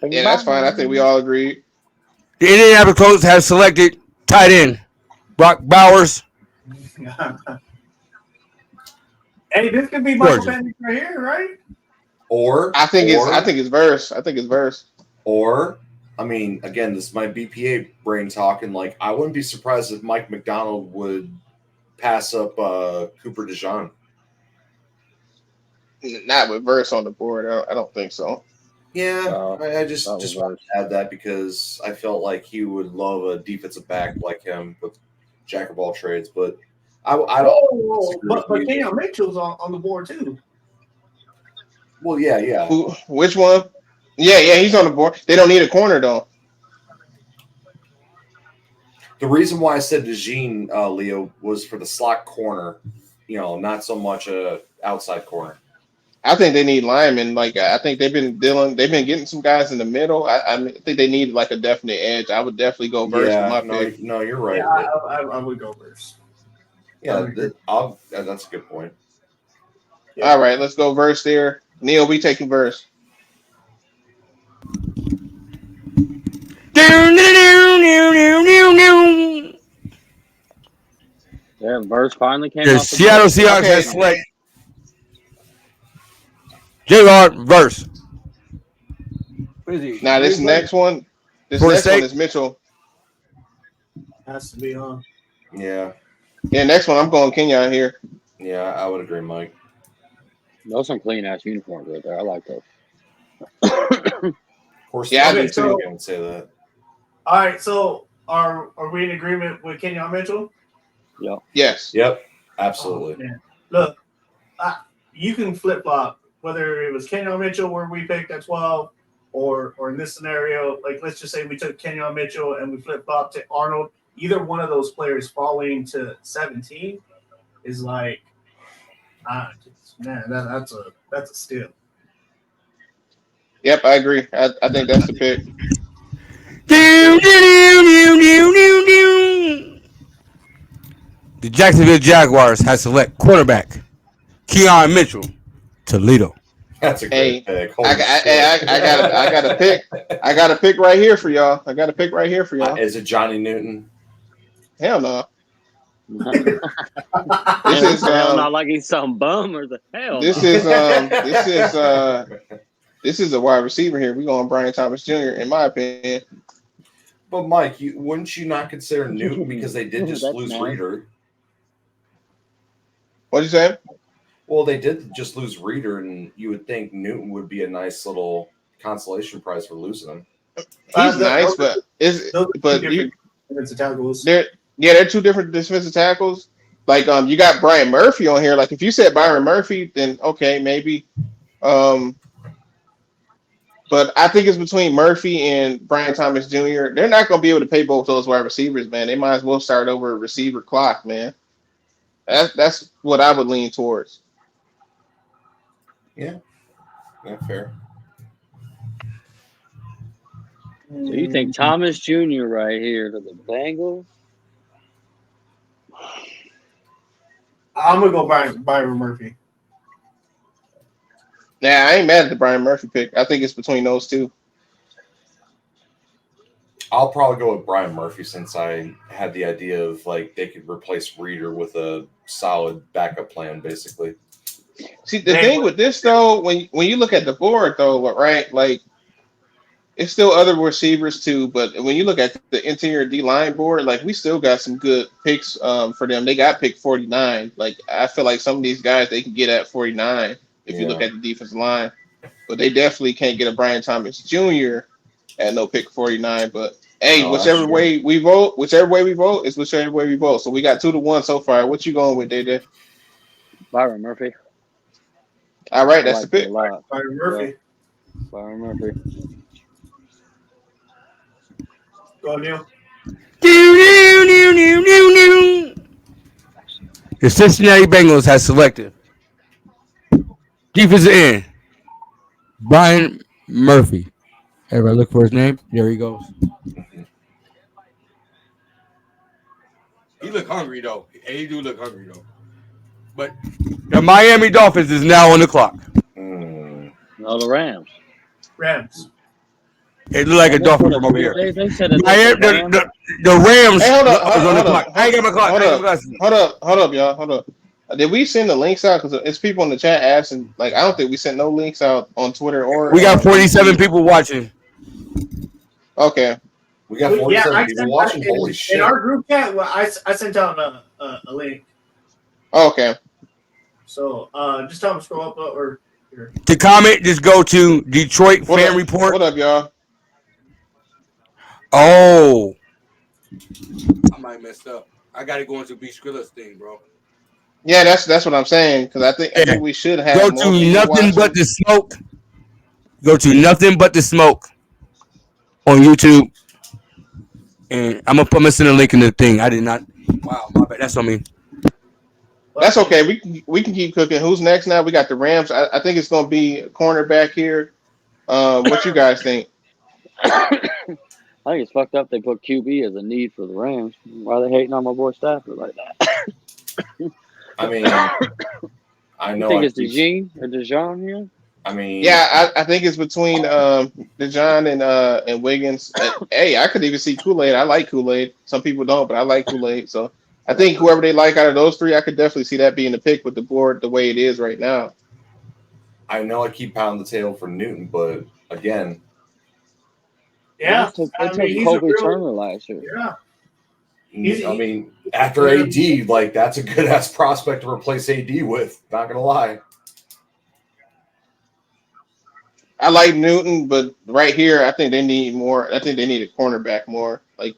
Yeah, that's fine. I think we all agreed. The Indianapolis Colts have selected tight end Brock Bowers. Hey, this could be Michael Pittman right here, right? I think it's Verse. Or, I mean, again, this is my BPA brain talking. Like, I wouldn't be surprised if Mike McDonald would pass up Cooper DeJean. Not with Verse on the board. I don't think so. Yeah, I just wanted to add that because I felt like he would love a defensive back like him with jack of all trades. But I don't. But Kenyon Mitchell's on the board too. Well, yeah. Which one? Yeah, he's on the board. They don't need a corner though. The reason why I said DeJean, Leo, was for the slot corner. You know, not so much a outside corner. I think they need linemen. Like I think they've been getting some guys in the middle. I think they need like a definite edge. I would definitely go Verse for my pick. No, you're right. Yeah, I would go Verse. Yeah, that's a good point. Yeah. All right, let's go Verse there. Neil, we taking Verse. Yeah, Verse finally came The off Seattle Seahawks has selected J-Rod Verse. What is he? Now this next one is Mitchell. Has to be on. Yeah. Yeah, next one I'm going Kenyon here. Yeah, I would agree, Mike. Those some clean ass uniforms right there. I like those. Of course, yeah, I do too. can say that. All right, so are we in agreement with Kenyon Mitchell? Yeah. Yes. Yep. Absolutely. Look, you can flip flop whether it was Kenyon Mitchell where we picked at 12, or in this scenario, like let's just say we took Kenyon Mitchell and we flip flop to Arnold. Either one of those players falling to 17 is like, man, that's a steal. Yep, I agree. I think that's the pick. The Jacksonville Jaguars has select quarterback Keon Mitchell, Toledo. That's a great pick. I got a pick. I got a pick right here for y'all. Is it Johnny Newton? Hell no. This is not like he's some bum or the hell. This is a wide receiver here. We're going Brian Thomas Jr. in my opinion. But Mike, wouldn't you not consider Newton because they did just lose Reader? What'd you say? Well, they did just lose Reader, and you would think Newton would be a nice little consolation prize for losing him. He's nice, but they're two different defensive tackles. Like you got Brian Murphy on here. Like if you said Byron Murphy, then okay, maybe. But I think it's between Murphy and Brian Thomas Jr. They're not going to be able to pay both those wide receivers, man. They might as well start over a receiver clock, man. That's what I would lean towards. Yeah, fair. So you think Thomas Jr. right here to the Bengals? I'm gonna go Byron Murphy. Nah, I ain't mad at the Brian Murphy pick. I think it's between those two. I'll probably go with Brian Murphy since I had the idea of like they could replace Reader with a solid backup plan, basically. See, the thing with this though, when you look at the board though, right? Like it's still other receivers too, but when you look at the interior D line board, like we still got some good picks for them. They got pick 49. Like I feel like some of these guys they can get at 49 if you look at the defensive line, but they definitely can't get a Brian Thomas Jr. at no pick 49. But hey, whichever way we vote is whichever way we vote. So we got 2-1 so far. What you going with, DaeDae? Byron Murphy. All right, that's the pick. Byron Murphy. Yeah. Byron Murphy. Go, Neil. The Cincinnati Bengals has selected defensive end Brian Murphy. Everybody look for his name. There he goes. He look hungry though. He do look hungry though. But the Miami Dolphins is now on the clock. No, the Rams. It look like a Dolphin from over here. They said the Rams Hey, hold on the up. clock. I ain't got my clock. Hold up, y'all. Hold up. Did we send the links out? Because it's people in the chat asking. Like, I don't think we sent no links out on Twitter or. We got 47 people watching. Okay. We got 47 people watching. Holy shit! In our group chat, I sent out a link. Okay. So just tell them to scroll up or. Here. To comment, just go to Detroit Fan Report. What up, y'all? Oh, I might mess up. I got to go into B Skrilla's thing, bro. Yeah, that's what I'm saying because I think we should have. Go to Nothing But the Smoke. Go to Nothing But the Smoke on YouTube, and I'm gonna send a link in the thing. I did not. Wow, my bad. That's on me. That's okay. We can keep cooking. Who's next now? We got the Rams. I think it's gonna be a cornerback here. What you guys think? I think it's fucked up they put QB as a need for the Rams. Why are they hating on my boy Stafford like that? I mean, I know. You think it's DeJean here? I mean, yeah, I think it's between DeJean and Wiggins. Hey, I could even see Kool-Aid. I like Kool-Aid. Some people don't, but I like Kool-Aid. So I think whoever they like out of those three, I could definitely see that being the pick with the board the way it is right now. I know I keep pounding the table for Newton, but again. Yeah, they took Kobe Turner last year. Yeah. I mean, after AD, like that's a good ass prospect to replace AD with. Not gonna lie. I like Newton, but right here, I think they need more. I think they need a cornerback more. Like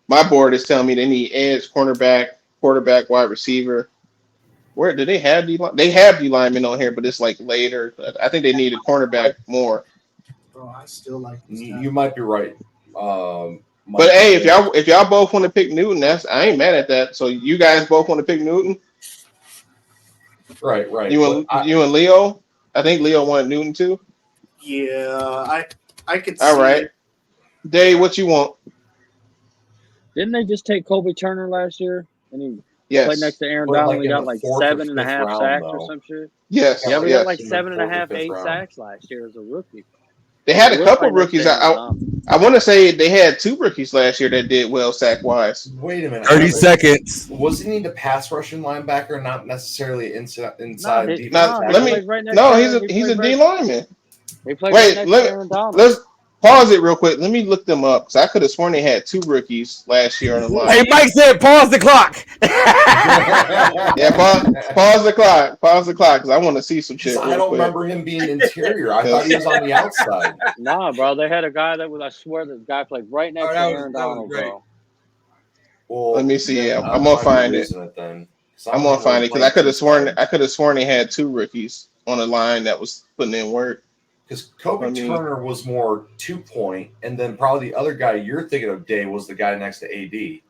my board is telling me they need edge, cornerback, quarterback, wide receiver. Where do they have D line? They have D linemen on here, but it's like later. I think they need a cornerback more. Bro, I still like this guy. You might be right. But hey, if y'all both want to pick Newton, I ain't mad at that. So you guys both want to pick Newton, right? You and Leo. I think Leo wanted Newton too. Yeah, I could. See all right, Dave, what you want? Didn't they just take Kobe Turner last year? And he played next to Aaron Donald. He got like 7.5 sacks or some shit. Yes. Yeah, but he got like 7.5, 8 sacks last year as a rookie. They had a couple rookies. I want to say they had 2 rookies last year that did well sack wise. Wait a minute. 30 seconds. Wasn't he the pass rushing linebacker, not necessarily inside defense? He's a D lineman. Wait, let's pause it real quick. Let me look them up because I could have sworn they had 2 rookies last year on the line. Hey, Mike said, "Pause the clock." Yeah, pause the clock. Pause the clock because I want to see some shit. I don't remember him being interior. I thought he was on the outside. Nah, bro. They had a guy that was. I swear, this guy played right next to Aaron Donald, bro. Well, let me see. Yeah, I'm gonna find it. I'm gonna find it because I could have sworn they had 2 rookies on the line that was putting in work. Because Kobe Turner was more 2-point, and then probably the other guy you're thinking of, Day, was the guy next to AD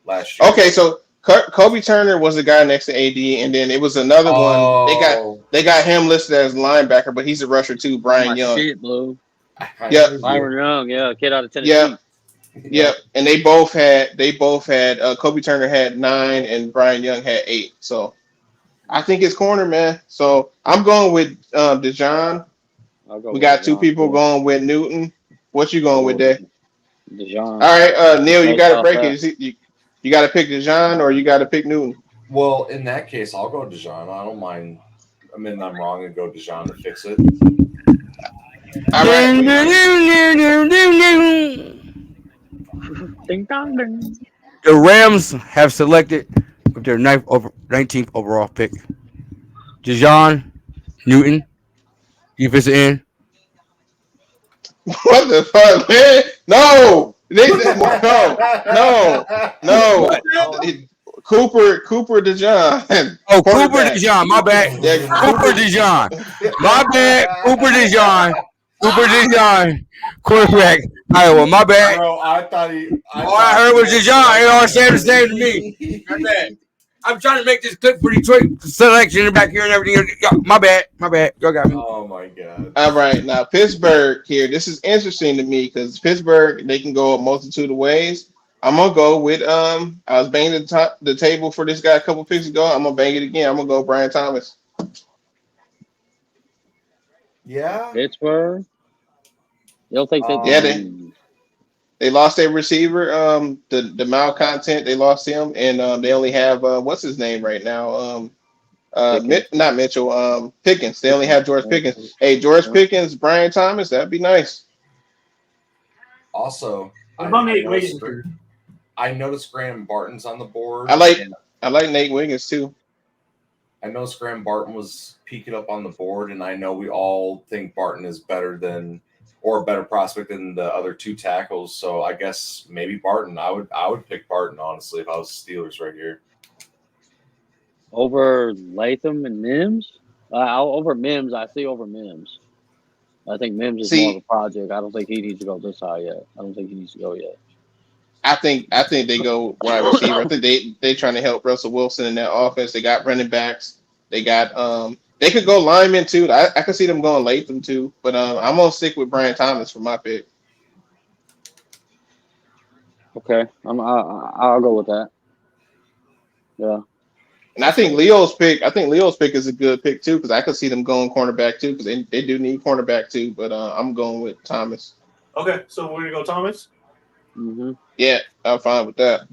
last year. Okay, so Kobe Turner was the guy next to AD, and then it was another one. They got him listed as linebacker, but he's a rusher too, Brian Young. Shit, Blue. Yep. Byron Young, yeah, kid out of Tennessee. Yep. And they both had Kobe Turner had 9 and Brian Young had 8. So I think it's corner, man. So I'm going with DeJohn. We got 2 people going with Newton. What you going with, Day? DeJohn. All right, Neil, you got to break it. You got to pick DeJohn or you got to pick Newton. Well, in that case, I'll go DeJohn. I don't mind. I mean, I'm wrong and go DeJohn to fix it. All right. The Rams have selected with their 19th overall pick DeJohn Newton, defensive end. What the fuck, man? No. No. Cooper DeJohn. Oh, Cooper DeJohn. My bad. Yeah, Cooper DeJohn. My bad. Cooper DeJohn. Quarterback. Iowa. My bad. Bro, I thought all I heard was DeJohn. It all sounded the same to me. My bad. I'm trying to make this clip for Detroit selection back here and everything. My bad. Y'all got me. Oh my god. All right, now Pittsburgh here. This is interesting to me because Pittsburgh, they can go a multitude of ways. I'm gonna go with I was banging the table for this guy a couple picks ago. I'm gonna bang it again. I'm gonna go Brian Thomas. Yeah. Pittsburgh. You don't think they lost their receiver, the malcontent. They lost him, and they only have what's his name right now? Not Mitchell. Pickens. They only have George Pickens. Hey, George Pickens, Brian Thomas. That'd be nice. Also, I noticed Graham Barton's on the board. I like Nate Wiggins too. I know Graham Barton was peeking up on the board, and I know we all think Barton is better than or a better prospect than the other 2 tackles. So I guess maybe Barton. I would pick Barton honestly if I was Steelers right here. Over Latham and Mims? Over Mims, I see over Mims. I think Mims is more of a project. I don't think he needs to go this high yet. I don't think he needs to go yet. I think they go wide receiver. I think they trying to help Russell Wilson in that offense. They got running backs. They got they could go linemen too. I could see them going Latham too. But I'm gonna stick with Brian Thomas for my pick. Okay, I'll go with that. Yeah. And I think Leo's pick is a good pick too, because I could see them going cornerback too, because they do need cornerback too. But I'm going with Thomas. Okay, so we're gonna go Thomas. Mm-hmm. Yeah, I'm fine with that.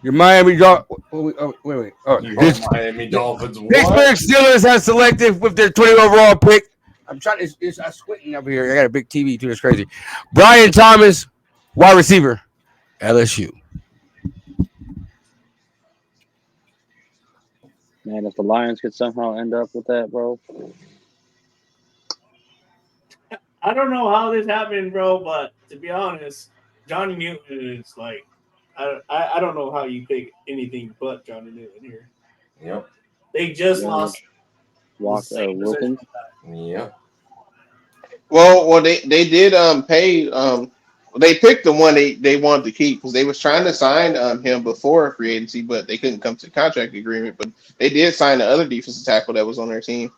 Your Miami Dolphins. Wait. Miami Dolphins. Pittsburgh Steelers have selected with their 20th overall pick. I'm trying to. I'm squinting over here. I got a big TV too. It's crazy. Brian Thomas, wide receiver, LSU. Man, if the Lions could somehow end up with that, bro. I don't know how this happened, bro, but to be honest, Johnny Newton is like, I don't know how you pick anything but Johnny Newton here. Yep. They just lost Wilkins. Yep. Well, they did pay they picked the one they wanted to keep because they was trying to sign him before free agency, but they couldn't come to a contract agreement. But they did sign the other defensive tackle that was on their team,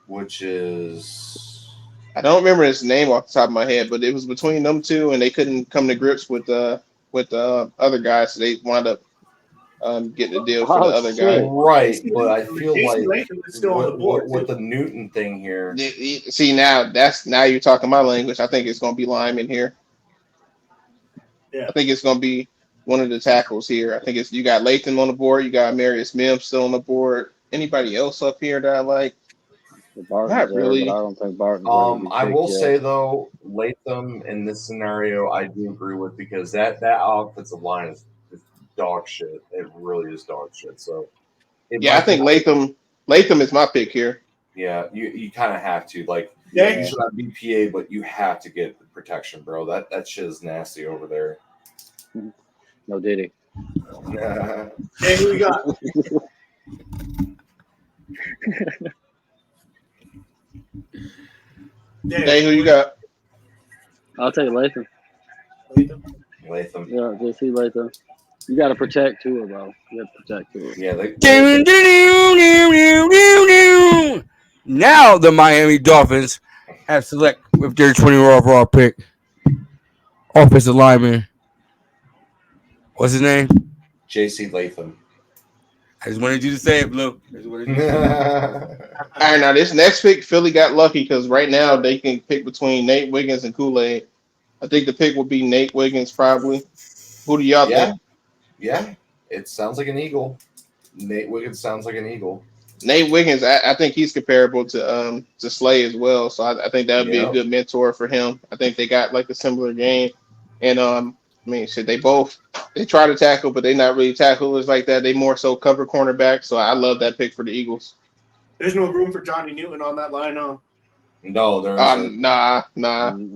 which is. I don't remember his name off the top of my head, but it was between them two, and they couldn't come to grips with the other guys, so they wound up getting a deal for the other guy. Right, but I feel like with the Newton thing here. See, now you're talking my language. I think it's going to be lineman here. Yeah. I think it's going to be one of the tackles here. I think you got Latham on the board. You got Marius Mims still on the board. Anybody else up here that I like? Not really. But I don't think Barton. I will say though, Latham in this scenario, I do agree with because that offensive line is dog shit. It really is dog shit. So I think Latham is my pick here. Yeah, you kind of have to like Yeah. You should have BPA, but you have to get protection, bro. That shit is nasty over there. No DaeDae. Hey, who you got? Hey, who you got? I'll take Latham. Latham. Yeah, just see Latham. You got to protect Tua, bro. You got to protect Tua. Yeah, Now the Miami Dolphins have select with their 20 overall pick offensive lineman. What's his name? JC Latham. I just wanted you to say it, Blue. All right, now this next pick, Philly got lucky because right now they can pick between Nate Wiggins and Kool-Aid. I think the pick would be Nate Wiggins probably. Who do y'all think? Yeah, it sounds like an Eagle. Nate Wiggins sounds like an Eagle. Nate Wiggins, I think he's comparable to Slay as well. So I think that would be a good mentor for him. I think they got like a similar game. And I mean, shit, they try to tackle, but they're not really tacklers like that. They more so cover cornerback. So I love that pick for the Eagles. There's no room for Johnny Newton on that line, huh? No, there isn't. Nah.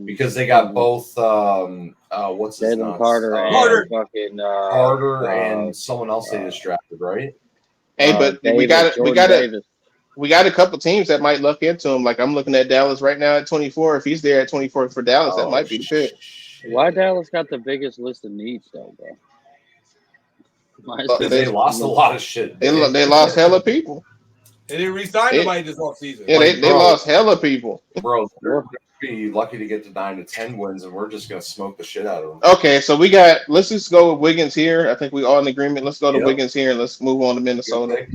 Because they got both what's his name? Carter and fucking Carter and someone else they just drafted, right? Hey, but we got a couple teams that might look into him. Like I'm looking at Dallas right now at 24. If he's there at 24 for Dallas, that might be the pick. Why Dallas got the biggest list of needs though, bro? Because they lost a lot of shit. They lost hella people. They didn't re-sign nobody this offseason. Yeah, they lost hella people. Bro, they're going to be lucky to get to 9 to 10 wins, and we're just going to smoke the shit out of them. Okay, so let's just go with Wiggins here. I think we all in agreement. Let's go to Wiggins here, and let's move on to Minnesota.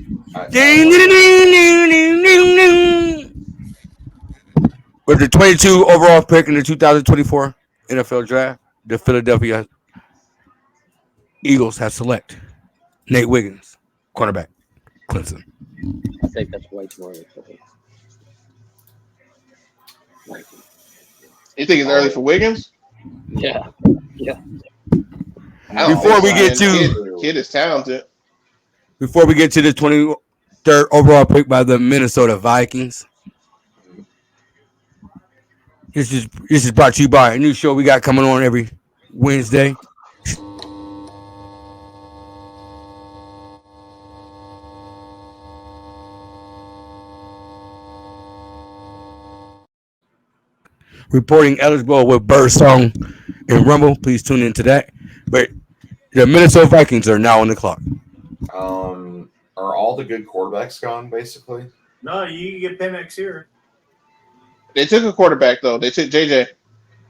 With the 22 overall pick in the 2024 NFL Draft, the Philadelphia Eagles have select Nate Wiggins, cornerback, Clemson. I think that's way too early for him. You think it's early for Wiggins? Yeah. Before we get to kid is talented. Before we get to the 23rd overall pick by the Minnesota Vikings, this is brought to you by a new show we got coming on every Wednesday. Reporting eligible with Birdsong and Rumble. Please tune into that. But the Minnesota Vikings are now on the clock. Are all the good quarterbacks gone, basically? No, you get Penix here. They took a quarterback, though. They took JJ.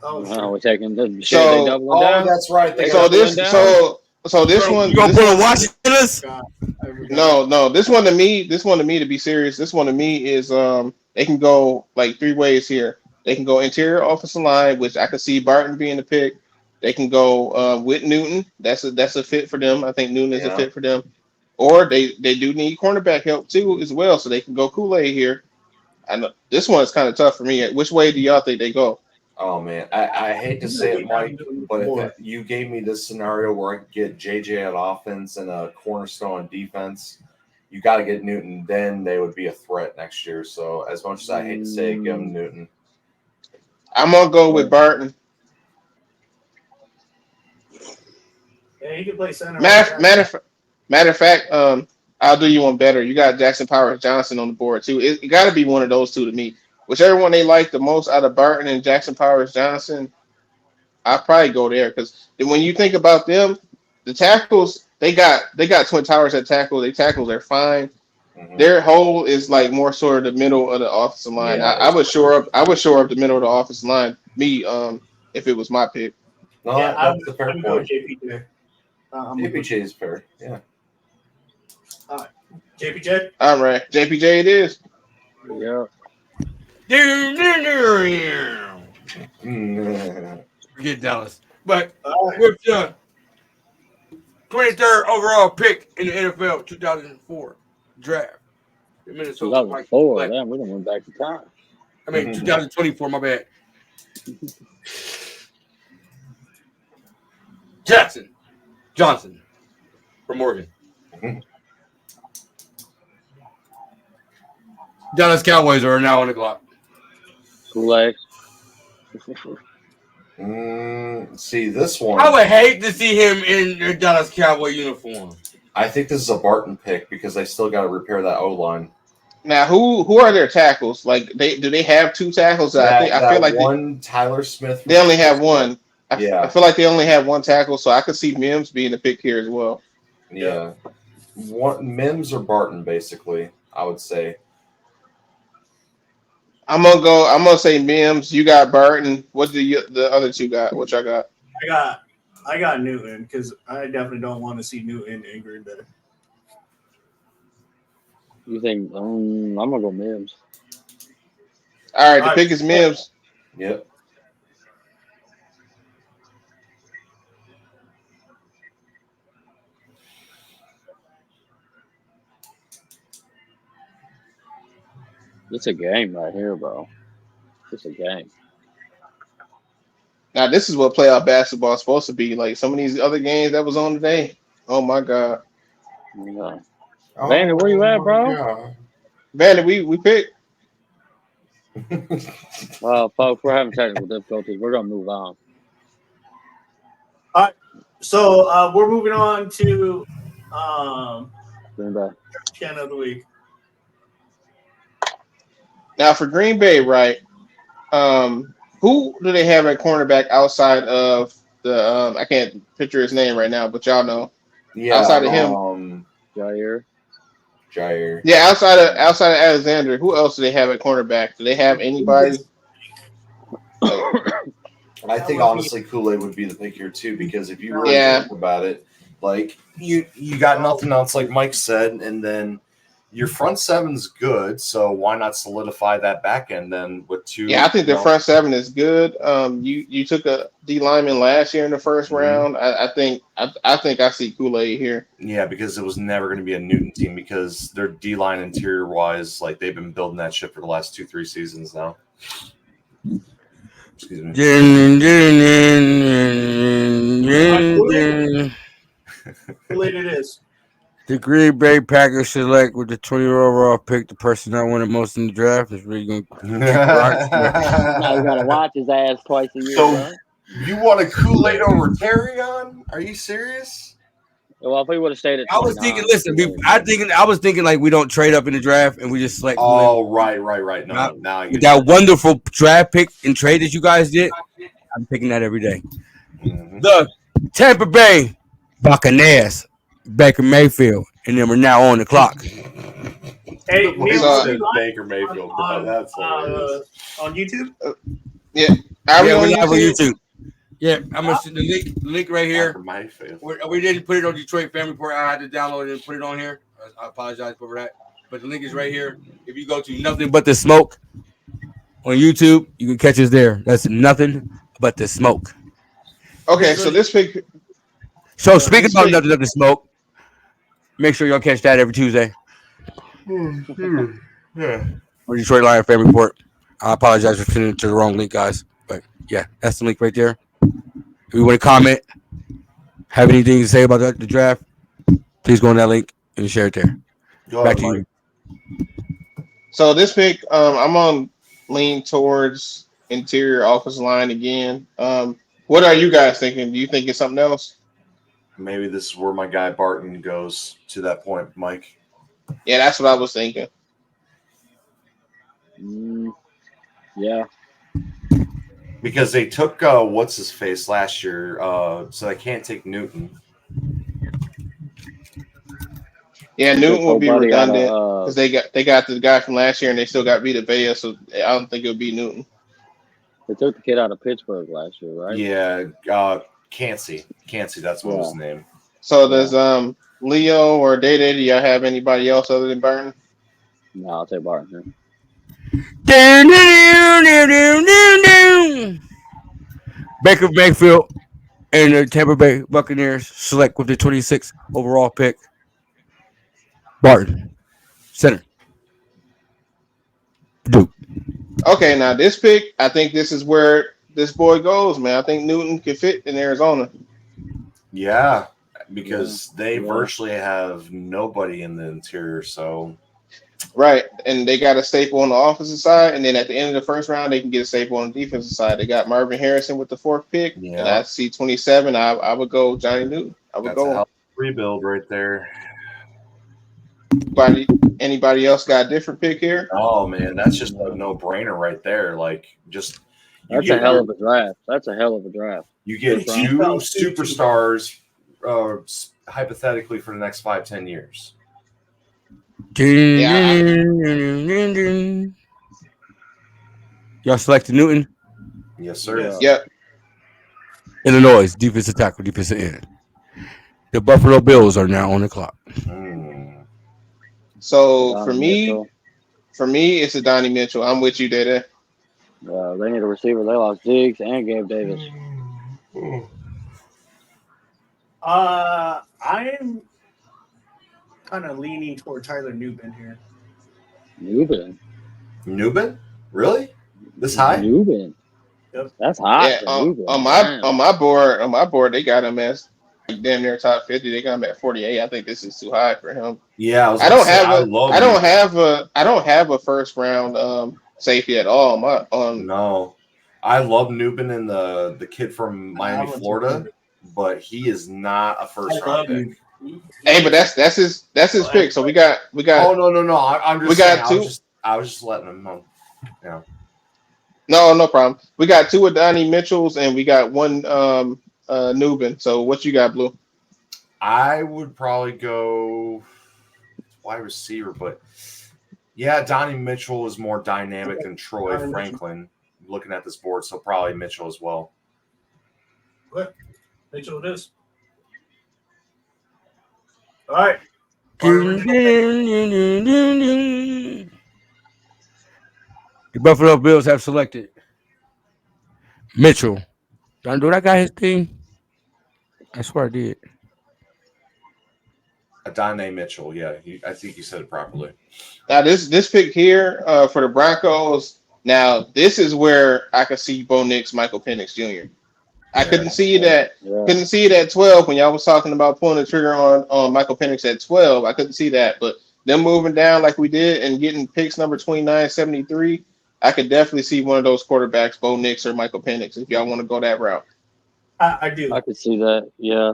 Oh, no, we're taking the shit. They doubling down. That's right. So this one. You gonna pull a Washington list? No. This one to me, to be serious, this one to me is they can go like three ways here. They can go interior offensive line, which I could see Barton being the pick. They can go with Newton. That's a fit for them. I think Newton is a fit for them. Or they do need cornerback help too as well, so they can go Kool-Aid here. I know this one is kind of tough for me. Which way do y'all think they go? Oh man, I hate to say it, Mike, but if you gave me this scenario where I could get JJ at offense and a cornerstone on defense, you got to get Newton. Then they would be a threat next year. So as much as I hate to say it, give them Newton. I'm gonna go with Barton. Yeah, he can play center. Matter of fact, I'll do you one better. You got Jackson Powers Johnson on the board too. It got to be one of those two to me. Whichever one they like the most out of Barton and Jackson Powers Johnson, I'll probably go there because when you think about them, the tackles they got Twin Towers at tackle. They tackles are fine. Mm-hmm. Their hole is like more sort of the middle of the offensive line. Yeah, I would shore up the middle of the offensive line. If it was my pick. No, yeah, that's the fair I'm point. JPJ. JPJ is fair. Yeah. All right, JPJ. All right, JPJ it is. Yeah. Forget Dallas. But with the 23rd overall pick in the NFL 2004 draft, the Minnesota 2004, damn, we done went back to time. I mean, 2024, my bad. Jackson Johnson from Oregon. Dallas Cowboys are now on the clock. Kool-Aid. See this I one. would hate to see him in their Dallas Cowboy uniform. I think this is a Barton pick because they still got to repair that O line. Now, who are their tackles? Like, do they have two tackles? I feel like Tyler Smith. they only have one. Yeah. I feel like they only have one tackle, so I could see Mims being a pick here as well. Yeah. Mims or Barton, basically, I would say. I'm gonna say Mims. You got Burton. What do the other two got? What y'all got? I got Newton because I definitely don't want to see Newton in Green Bay. You think? I'm gonna go Mims. All right, the pick is Mims. Yep. It's a game right here, bro. It's a game. Now, this is what playoff basketball is supposed to be. Like some of these other games that was on today. Oh my god. Yeah. Vandy, where you at, bro? Vandy, we picked. Well, folks, we're having technical difficulties. We're gonna move on. All right, so we're moving on to Green Bay. Channel of the week. Now for Green Bay, right? Who do they have at cornerback outside of the? I can't picture his name right now, but y'all know. Yeah. Outside of him, Jair. Yeah, outside of Alexander, who else do they have at cornerback? Do they have anybody? I think honestly Kool-Aid would be the pick here too, because if you really think about it, like you got nothing else, like Mike said, and then your front seven's good, so why not solidify that back end then with two? Yeah, I think the front seven is good. You took a D lineman last year in the first round. I think I see Kool-Aid here. Yeah, because it was never going to be a Newton team because their D line interior wise, like they've been building that shit for the last 2-3 seasons now. Excuse me. Kool-Aid it is. The Green Bay Packers select with the 20th overall pick the person that wanted most in the draft. Is really going to Now you gotta watch his ass twice a year. So bro. you want a Kool-Aid over Terrion? Are you serious? Well, if we would have stayed at 29, I was thinking, listen, I was thinking like we don't trade up in the draft and we just select. Oh, right. No, now with that wonderful draft pick and trade that you guys did, I'm picking that every day. Mm-hmm. The Tampa Bay Buccaneers, Baker Mayfield, and them are now on the clock. Hey, Baker Mayfield. That's on YouTube. Yeah, we're live on YouTube. Yeah, I'm gonna send the link right here. We didn't put it on DetroitFanReport. I had to download it and put it on here. I apologize for that, but the link is right here. If you go to Nothing But the Smoke on YouTube, you can catch us there. That's Nothing But the Smoke. Okay, so this pick. So speaking about Nothing But the Smoke, make sure y'all catch that every Tuesday. Yeah. Or Detroit Lion Fan Report. I apologize for sending it to the wrong link, guys. But yeah, that's the link right there. If you want to comment, have anything to say about the draft, please go on that link and share it there. Back to you. So this pick, I'm on lean towards interior offensive line again. What are you guys thinking? Do you think it's something else? Maybe this is where my guy Barton goes to that point, Mike. Yeah, that's what I was thinking. Yeah. Because they took what's his face last year, so they can't take Newton. Yeah, Newton will be redundant because they got the guy from last year and they still got Vita Vea, so I don't think it'll be Newton. They took the kid out of Pittsburgh last year, right? Yeah, Cansey, that's what was his name. So there's Leo or DaeDae. Do y'all have anybody else other than Burton? No, I'll take Barton here. Baker Mayfield and the Tampa Bay Buccaneers select with the 26th overall pick. Barton, center. Duke. Okay, now this pick, I think this is where this boy goes, man. I think Newton can fit in Arizona. Yeah, because they virtually have nobody in the interior, so Right, and they got a staple on the offensive side, and then at the end of the first round, they can get a staple on the defensive side. They got Marvin Harrison with the 4th pick, and Yeah, I see 27. I would go Johnny Newton. I would that's a go. hell of a rebuild right there. Anybody else got a different pick here? Oh man, that's just a no-brainer right there. Like, just you That's a get hell of a draft. That's a hell of a draft. you get First two round. superstars, hypothetically for the next 5-10 years. Yeah. Y'all selected Newton, Yes, sir. Yeah. Yep. Illinois, defensive tackle, defensive end. The Buffalo Bills are now on the clock. Mm. So Donnie for me, Mitchell. it's a Donnie Mitchell. I'm with you, DaeDae. They need a receiver. They lost Diggs and Gabe Davis. I'm kind of leaning toward Tyler Newbin here. Newbin? Really? This high? Newbin. Yep. That's hot. Yeah, for Newbin. on my board, they got him as damn near top 50. They got him at 48. I think this is too high for him. Yeah, I don't have a first round safety at all. No, I love Newbin and the kid from Miami, Florida, but he is not a first round pick. Hey, but that's his pick. So we got. Oh no! I'm just. We got saying, two. I was just letting him know. Yeah. No problem. We got 2 of Donnie Mitchells and we got 1 Newbin. So what you got, Blue? I would probably go wide receiver, but yeah, Donnie Mitchell is more dynamic than Troy Franklin. Looking at this board, so probably Mitchell as well. What? Mitchell it is. All right. The Buffalo Bills have selected Mitchell. Do that guy his thing? I swear I did. Adonai Mitchell, yeah, I think you said it properly. Now this pick here for the Broncos. Now this is where I could see Bo Nix, Michael Penix Jr. I couldn't see it at 12 when y'all was talking about pulling the trigger on Michael Penix at 12. I couldn't see that, but them moving down like we did and getting picks number 29, 73, I could definitely see one of those quarterbacks, Bo Nix or Michael Penix, if y'all want to go that route. I do. I could see that. Yeah.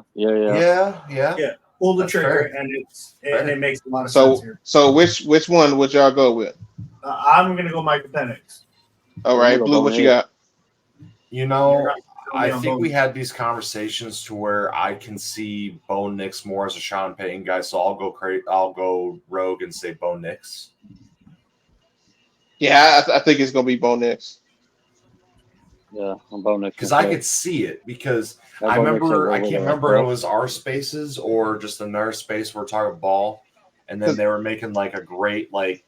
Pull the That's trigger, fair. and it makes a lot of sense here. So which one would y'all go with? I'm gonna go Michael Penix. All right, Blue, what you got? You know, I think we had these conversations to where I can see Bo Nix more as a Sean Payton guy, so I'll go rogue and say Bo Nix. Yeah, I think it's gonna be Bo Nix. Yeah, I'm Bo Nix. Because I could see it. Because I can't remember if it was our spaces or just another space we're talking ball, and then they were making like a great point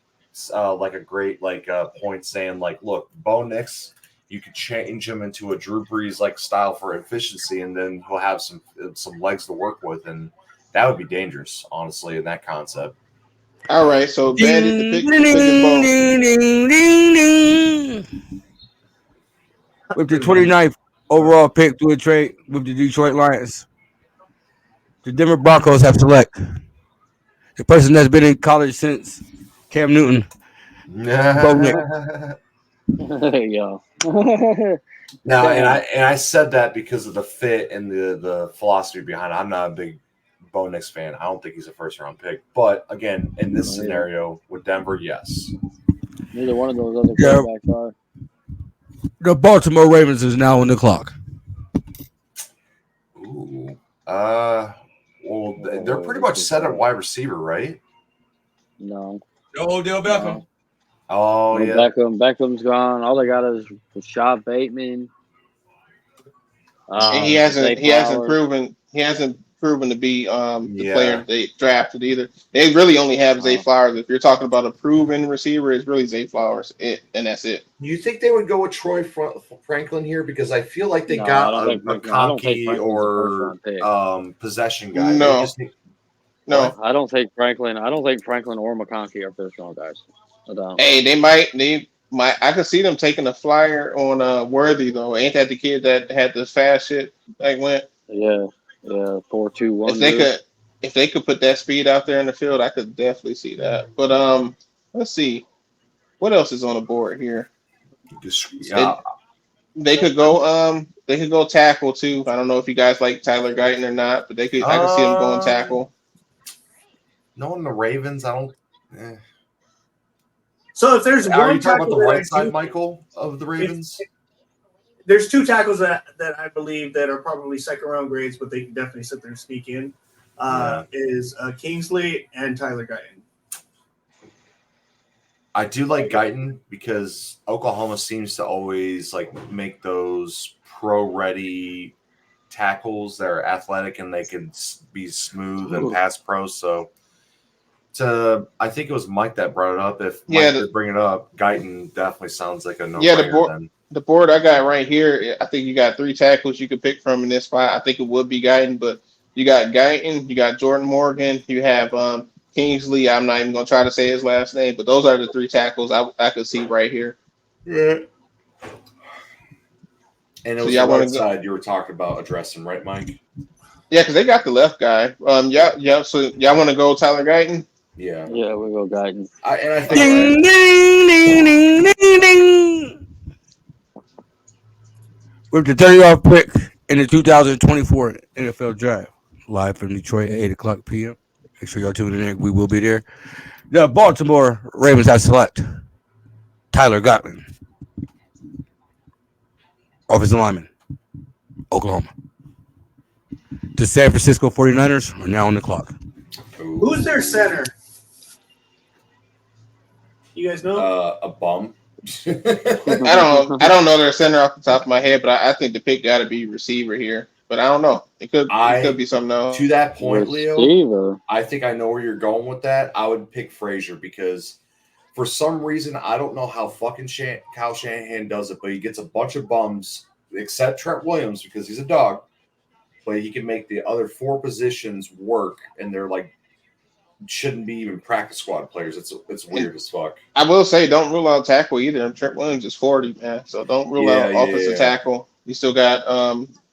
saying like, look, Bo Nix, you could change him into a Drew Brees like style for efficiency, and then he'll have some legs to work with, and that would be dangerous, honestly, in that concept. All right, so Bandit, the pick is Bo. With the 29th overall pick through a trade with the Detroit Lions, the Denver Broncos have select the person that's been in college since Cam Newton. Bo Nix. Yeah. Now, and I said that because of the fit and the philosophy behind it. I'm not a big Bo Nix fan. I don't think he's a first round pick. But again, in this scenario with Denver, yes. Neither one of those other quarterbacks are. The Baltimore Ravens is now on the clock. Ooh. Well, they're pretty much set at wide receiver, right? No. Odell Beckham. Oh, yeah. Beckham's gone. All they got is Rashad Bateman. And he hasn't proven to be the player they drafted either. They really only have Zay Flowers. If you're talking about a proven receiver, it's really Zay Flowers, and that's it. Do you think they would go with Troy Franklin here? Because I feel like they got a McConkey or possession guy. No. I don't think Franklin or McConkey are first round guys. Hey, they might. I could see them taking a flyer on Worthy though. Ain't that the kid that had the fast shit like went? Yeah, 4.21. If they could put that speed out there in the field, I could definitely see that. But Let's see. What else is on the board here? Yeah, They could go tackle too. I don't know if you guys like Tyler Guyton or not, but I could see them going tackle. knowing the Ravens, I don't. So if there's Are one you talking about the tackle that right I side, do- Michael, of the Ravens? there's two tackles that I believe that are probably second round grades, but they can definitely sit there and sneak in. Is Kingsley and Tyler Guyton. I do like Guyton because Oklahoma seems to always like make those pro-ready tackles that are athletic and they can be smooth and pass pro. So, I think it was Mike that brought it up. If Mike did bring it up, Guyton definitely sounds like a no-brainer. The board I got right here, I think you got 3 tackles you could pick from in this spot. I think it would be Guyton, but you got Guyton, you got Jordan Morgan, you have Kingsley. I'm not even going to try to say his last name, but those are the 3 tackles I could see right here. Yeah. And it was the right side you were talking about addressing, right, Mike? Yeah, because they got the left guy. Yeah. So y'all want to go Tyler Guyton? Yeah. Yeah, we go Guyton. I think Ding, ding, ding, ding, ding. With the 30-yard pick in the 2024 NFL Draft, live from Detroit at 8 o'clock p.m. Make sure y'all tune in. We will be there. The Baltimore Ravens have select Tyler Guyton, offensive lineman, Oklahoma. The San Francisco 49ers are now on the clock. Who's their center? You guys know? A bum. I don't know their center off the top of my head, but I think the pick got to be receiver here. But I don't know. It could be something else. To that point, receiver. Leo, I think I know where you're going with that. I would pick Frazier because for some reason, I don't know how fucking Kyle Shanahan does it, but he gets a bunch of bums, except Trent Williams because he's a dog. But he can make the other 4 positions work, and they're like shouldn't be even practice squad players. It's weird as fuck. I will say, don't rule out tackle either. Trent Williams is 40, man, so don't rule out offensive tackle. You still got,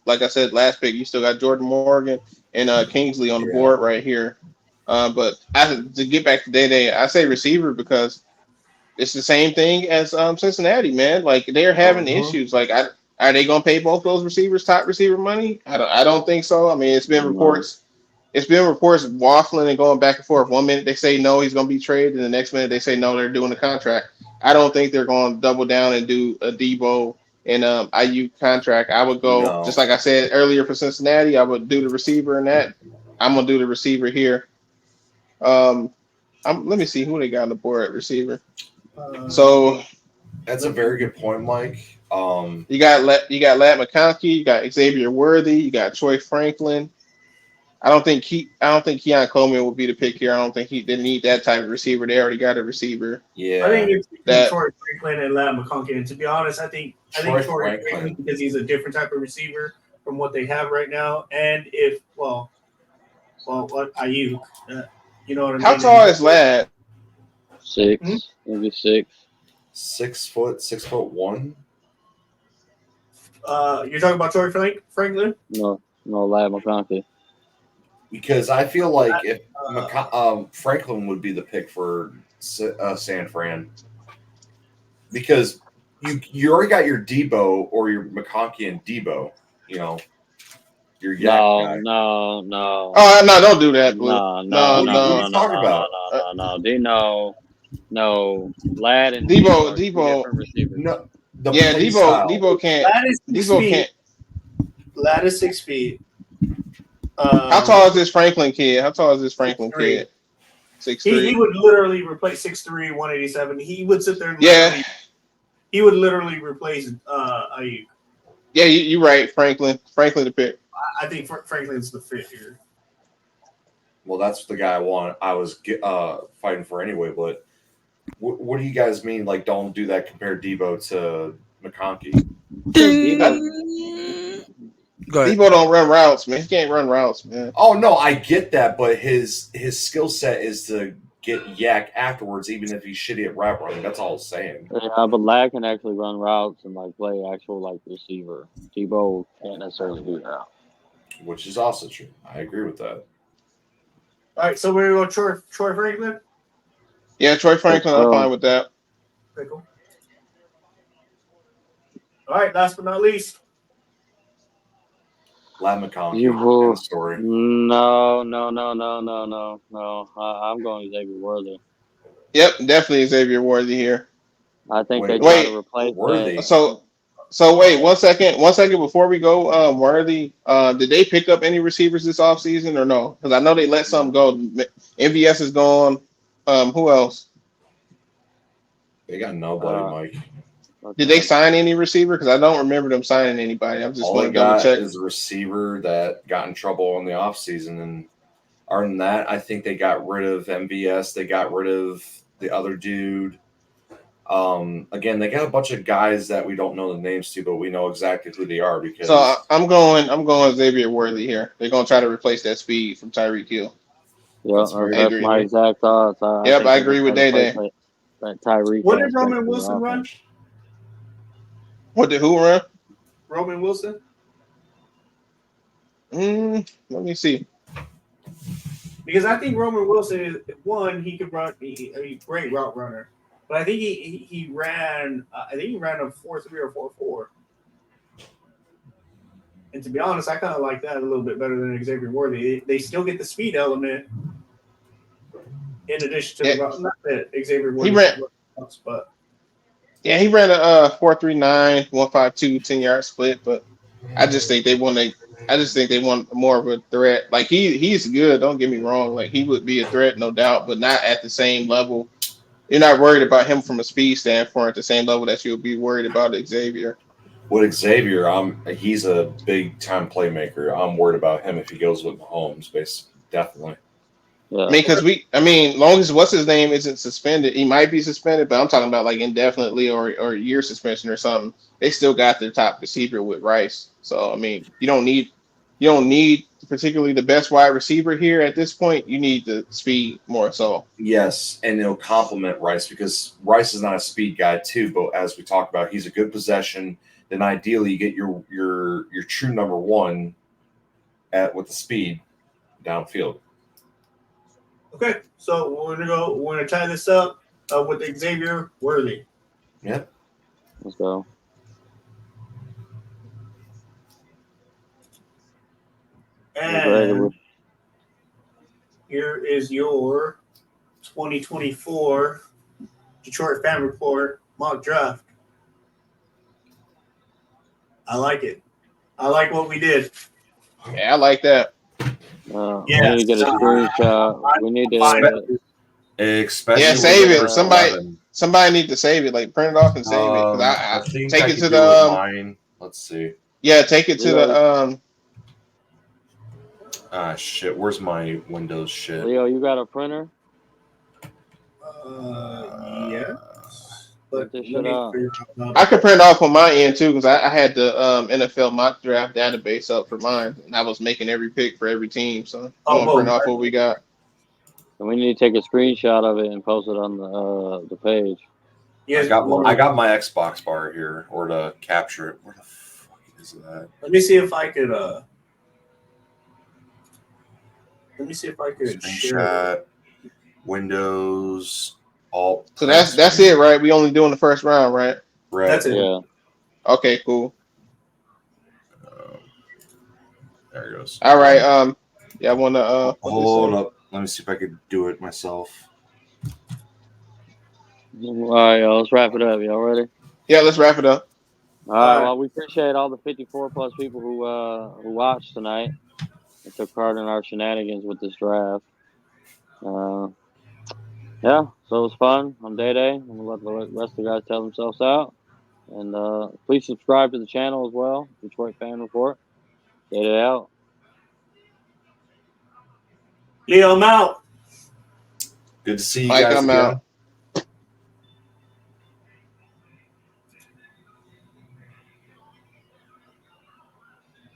like I said, last pick, you still got Jordan Morgan and Kingsley on the board right here. But to get back to DaeDae, I say receiver because it's the same thing as Cincinnati, man. Like they're having issues. Like, are they going to pay both those receivers top receiver money? I don't think so. I mean, it's been reports. It's been reports waffling and going back and forth. 1 minute they say no, he's going to be traded, and the next minute they say no, they're doing the contract. I don't think they're going to double down and do a Debo and IU contract. I would go just like I said earlier for Cincinnati. I would do the receiver in that. I'm going to do the receiver here. Let me see who they got on the board at receiver. So that's a very good point, Mike. You got Ladd McConkey, you got Xavier Worthy, you got Troy Franklin. I don't think Keon Coleman will be the pick here. I don't think they need that type of receiver. They already got a receiver. Yeah, I think it's Troy Franklin and Ladd McConkey. And to be honest, I think Troy Franklin because he's a different type of receiver from what they have right now. And if what Ayuk, you know what I mean? How tall is Ladd? 6, maybe 6. 6 foot, 6'1". You're talking about Troy Franklin? No, Ladd McConkey. Because I feel like if Franklin would be the pick for San Fran, because you already got your Debo or your McConkey and Debo, you know, your Yak guy. No. Oh no! Don't do that, Blue. No. What are you talking about? No. Ladd and Debo. Different receivers. No. Debo can't. Ladd is 6 feet. How tall is this Franklin kid? 6'3". He would literally replace 6'3", 187. He would sit there and he would literally replace Ayuk. Yeah, you're right. Franklin the pick. I think Franklin's the fit here. Well, that's the guy I was fighting for anyway. But what do you guys mean? Like, don't do that. Compare Debo to McConkey. Debo don't run routes, man. He can't run routes, man. Oh no, I get that, but his skill set is to get yak afterwards, even if he's shitty at route running. That's all I'm saying. Yeah, but Ladd can actually run routes and like play actual like receiver. Debo can't necessarily do that. Which is also true. I agree with that. All right, so we're going to go Troy Franklin? Yeah, Troy Franklin, I'm fine with that. Okay, cool. All right, last but not least. Lad McConkey. You End will. of story. No. I'm going Xavier Worthy. Yep, definitely Xavier Worthy here. I think they Wait. try to replace Worthy. that. So wait, 1 second. 1 second before we go, Worthy, did they pick up any receivers this offseason or no? Because I know they let some go. MVS is gone. Who else? They got nobody, Mike. Did they sign any receiver? Because I don't remember them signing anybody. I'm just All want they to double got check. is a receiver that got in trouble in the offseason. And other than that, I think they got rid of MVS. They got rid of the other dude. Again, they got a bunch of guys that we don't know the names to, but we know exactly who they are because. So I'm going Xavier Worthy here. They're gonna try to replace that speed from Tyreek Hill. Yeah, that's my exact thoughts. Yep, I agree with DaeDae. That Tyreek. What did Roman Wilson run? What did who run? Roman Wilson. Let me see. Because I think Roman Wilson is one. He could run. He's a great route runner, but I think he ran. I think he ran a 4.3 or 4.4. And to be honest, I kind of like that a little bit better than Xavier Worthy. They still get the speed element in addition to the route. Not that Xavier Worthy routes, but yeah, he ran a 4.39, 1.52, 10-yard split. But I just think they want more of a threat. Like he's good. Don't get me wrong. Like he would be a threat, no doubt, but not at the same level. You're not worried about him from a speed standpoint at the same level that you'll be worried about Xavier. With Xavier, he's a big time playmaker. I'm worried about him if he goes with Mahomes, definitely. Yeah. I mean, long as what's his name isn't suspended, he might be suspended, but I'm talking about like indefinitely or a year suspension or something. They still got their top receiver with Rice. So I mean, you don't need particularly the best wide receiver here at this point. You need the speed more so. Yes, and it'll complement Rice because Rice is not a speed guy too, but as we talked about, he's a good possession. Then ideally you get your true number one with the speed downfield. okay. So we're gonna tie this up with Xavier Worthy. Yep. Let's go. And here is your 2024 Detroit Fan Report mock draft. I like it. I like what we did. Yeah, I like that. We need to get a screenshot. We need to. Especially save it. Somebody need to save it. Like print it off and save it. Because I think take it to the. Mine. Let's see. Yeah, take it to the. Shit. Where's my Windows shit? Leo, you got a printer? Yeah. But I can print off on my end too because I had the NFL mock draft database up for mine, and I was making every pick for every team. So I'm gonna print off what we got. And we need to take a screenshot of it and post it on the page. Yes, I got my Xbox bar here, or to capture it. Where the fuck is that? Let me see if I could. Screenshot. Windows. Alt. So that's it, right? We only doing the first round, right? Right. That's it. Yeah. Okay, cool. There it goes. All right. Yeah, I want to. Hold up. Let me see if I could do it myself. All right, let's wrap it up. Y'all ready? Yeah, let's wrap it up. All right. Well, we appreciate all the 54 plus people who watched tonight and took part in our shenanigans with this draft. Yeah, so it was fun. I'm DaeDae. I'm gonna let the rest of the guys tell themselves out, and please subscribe to the channel as well. Detroit Fan Report. DaeDae out. Leo, I'm out. Good to see you Mike, guys I'm again. out.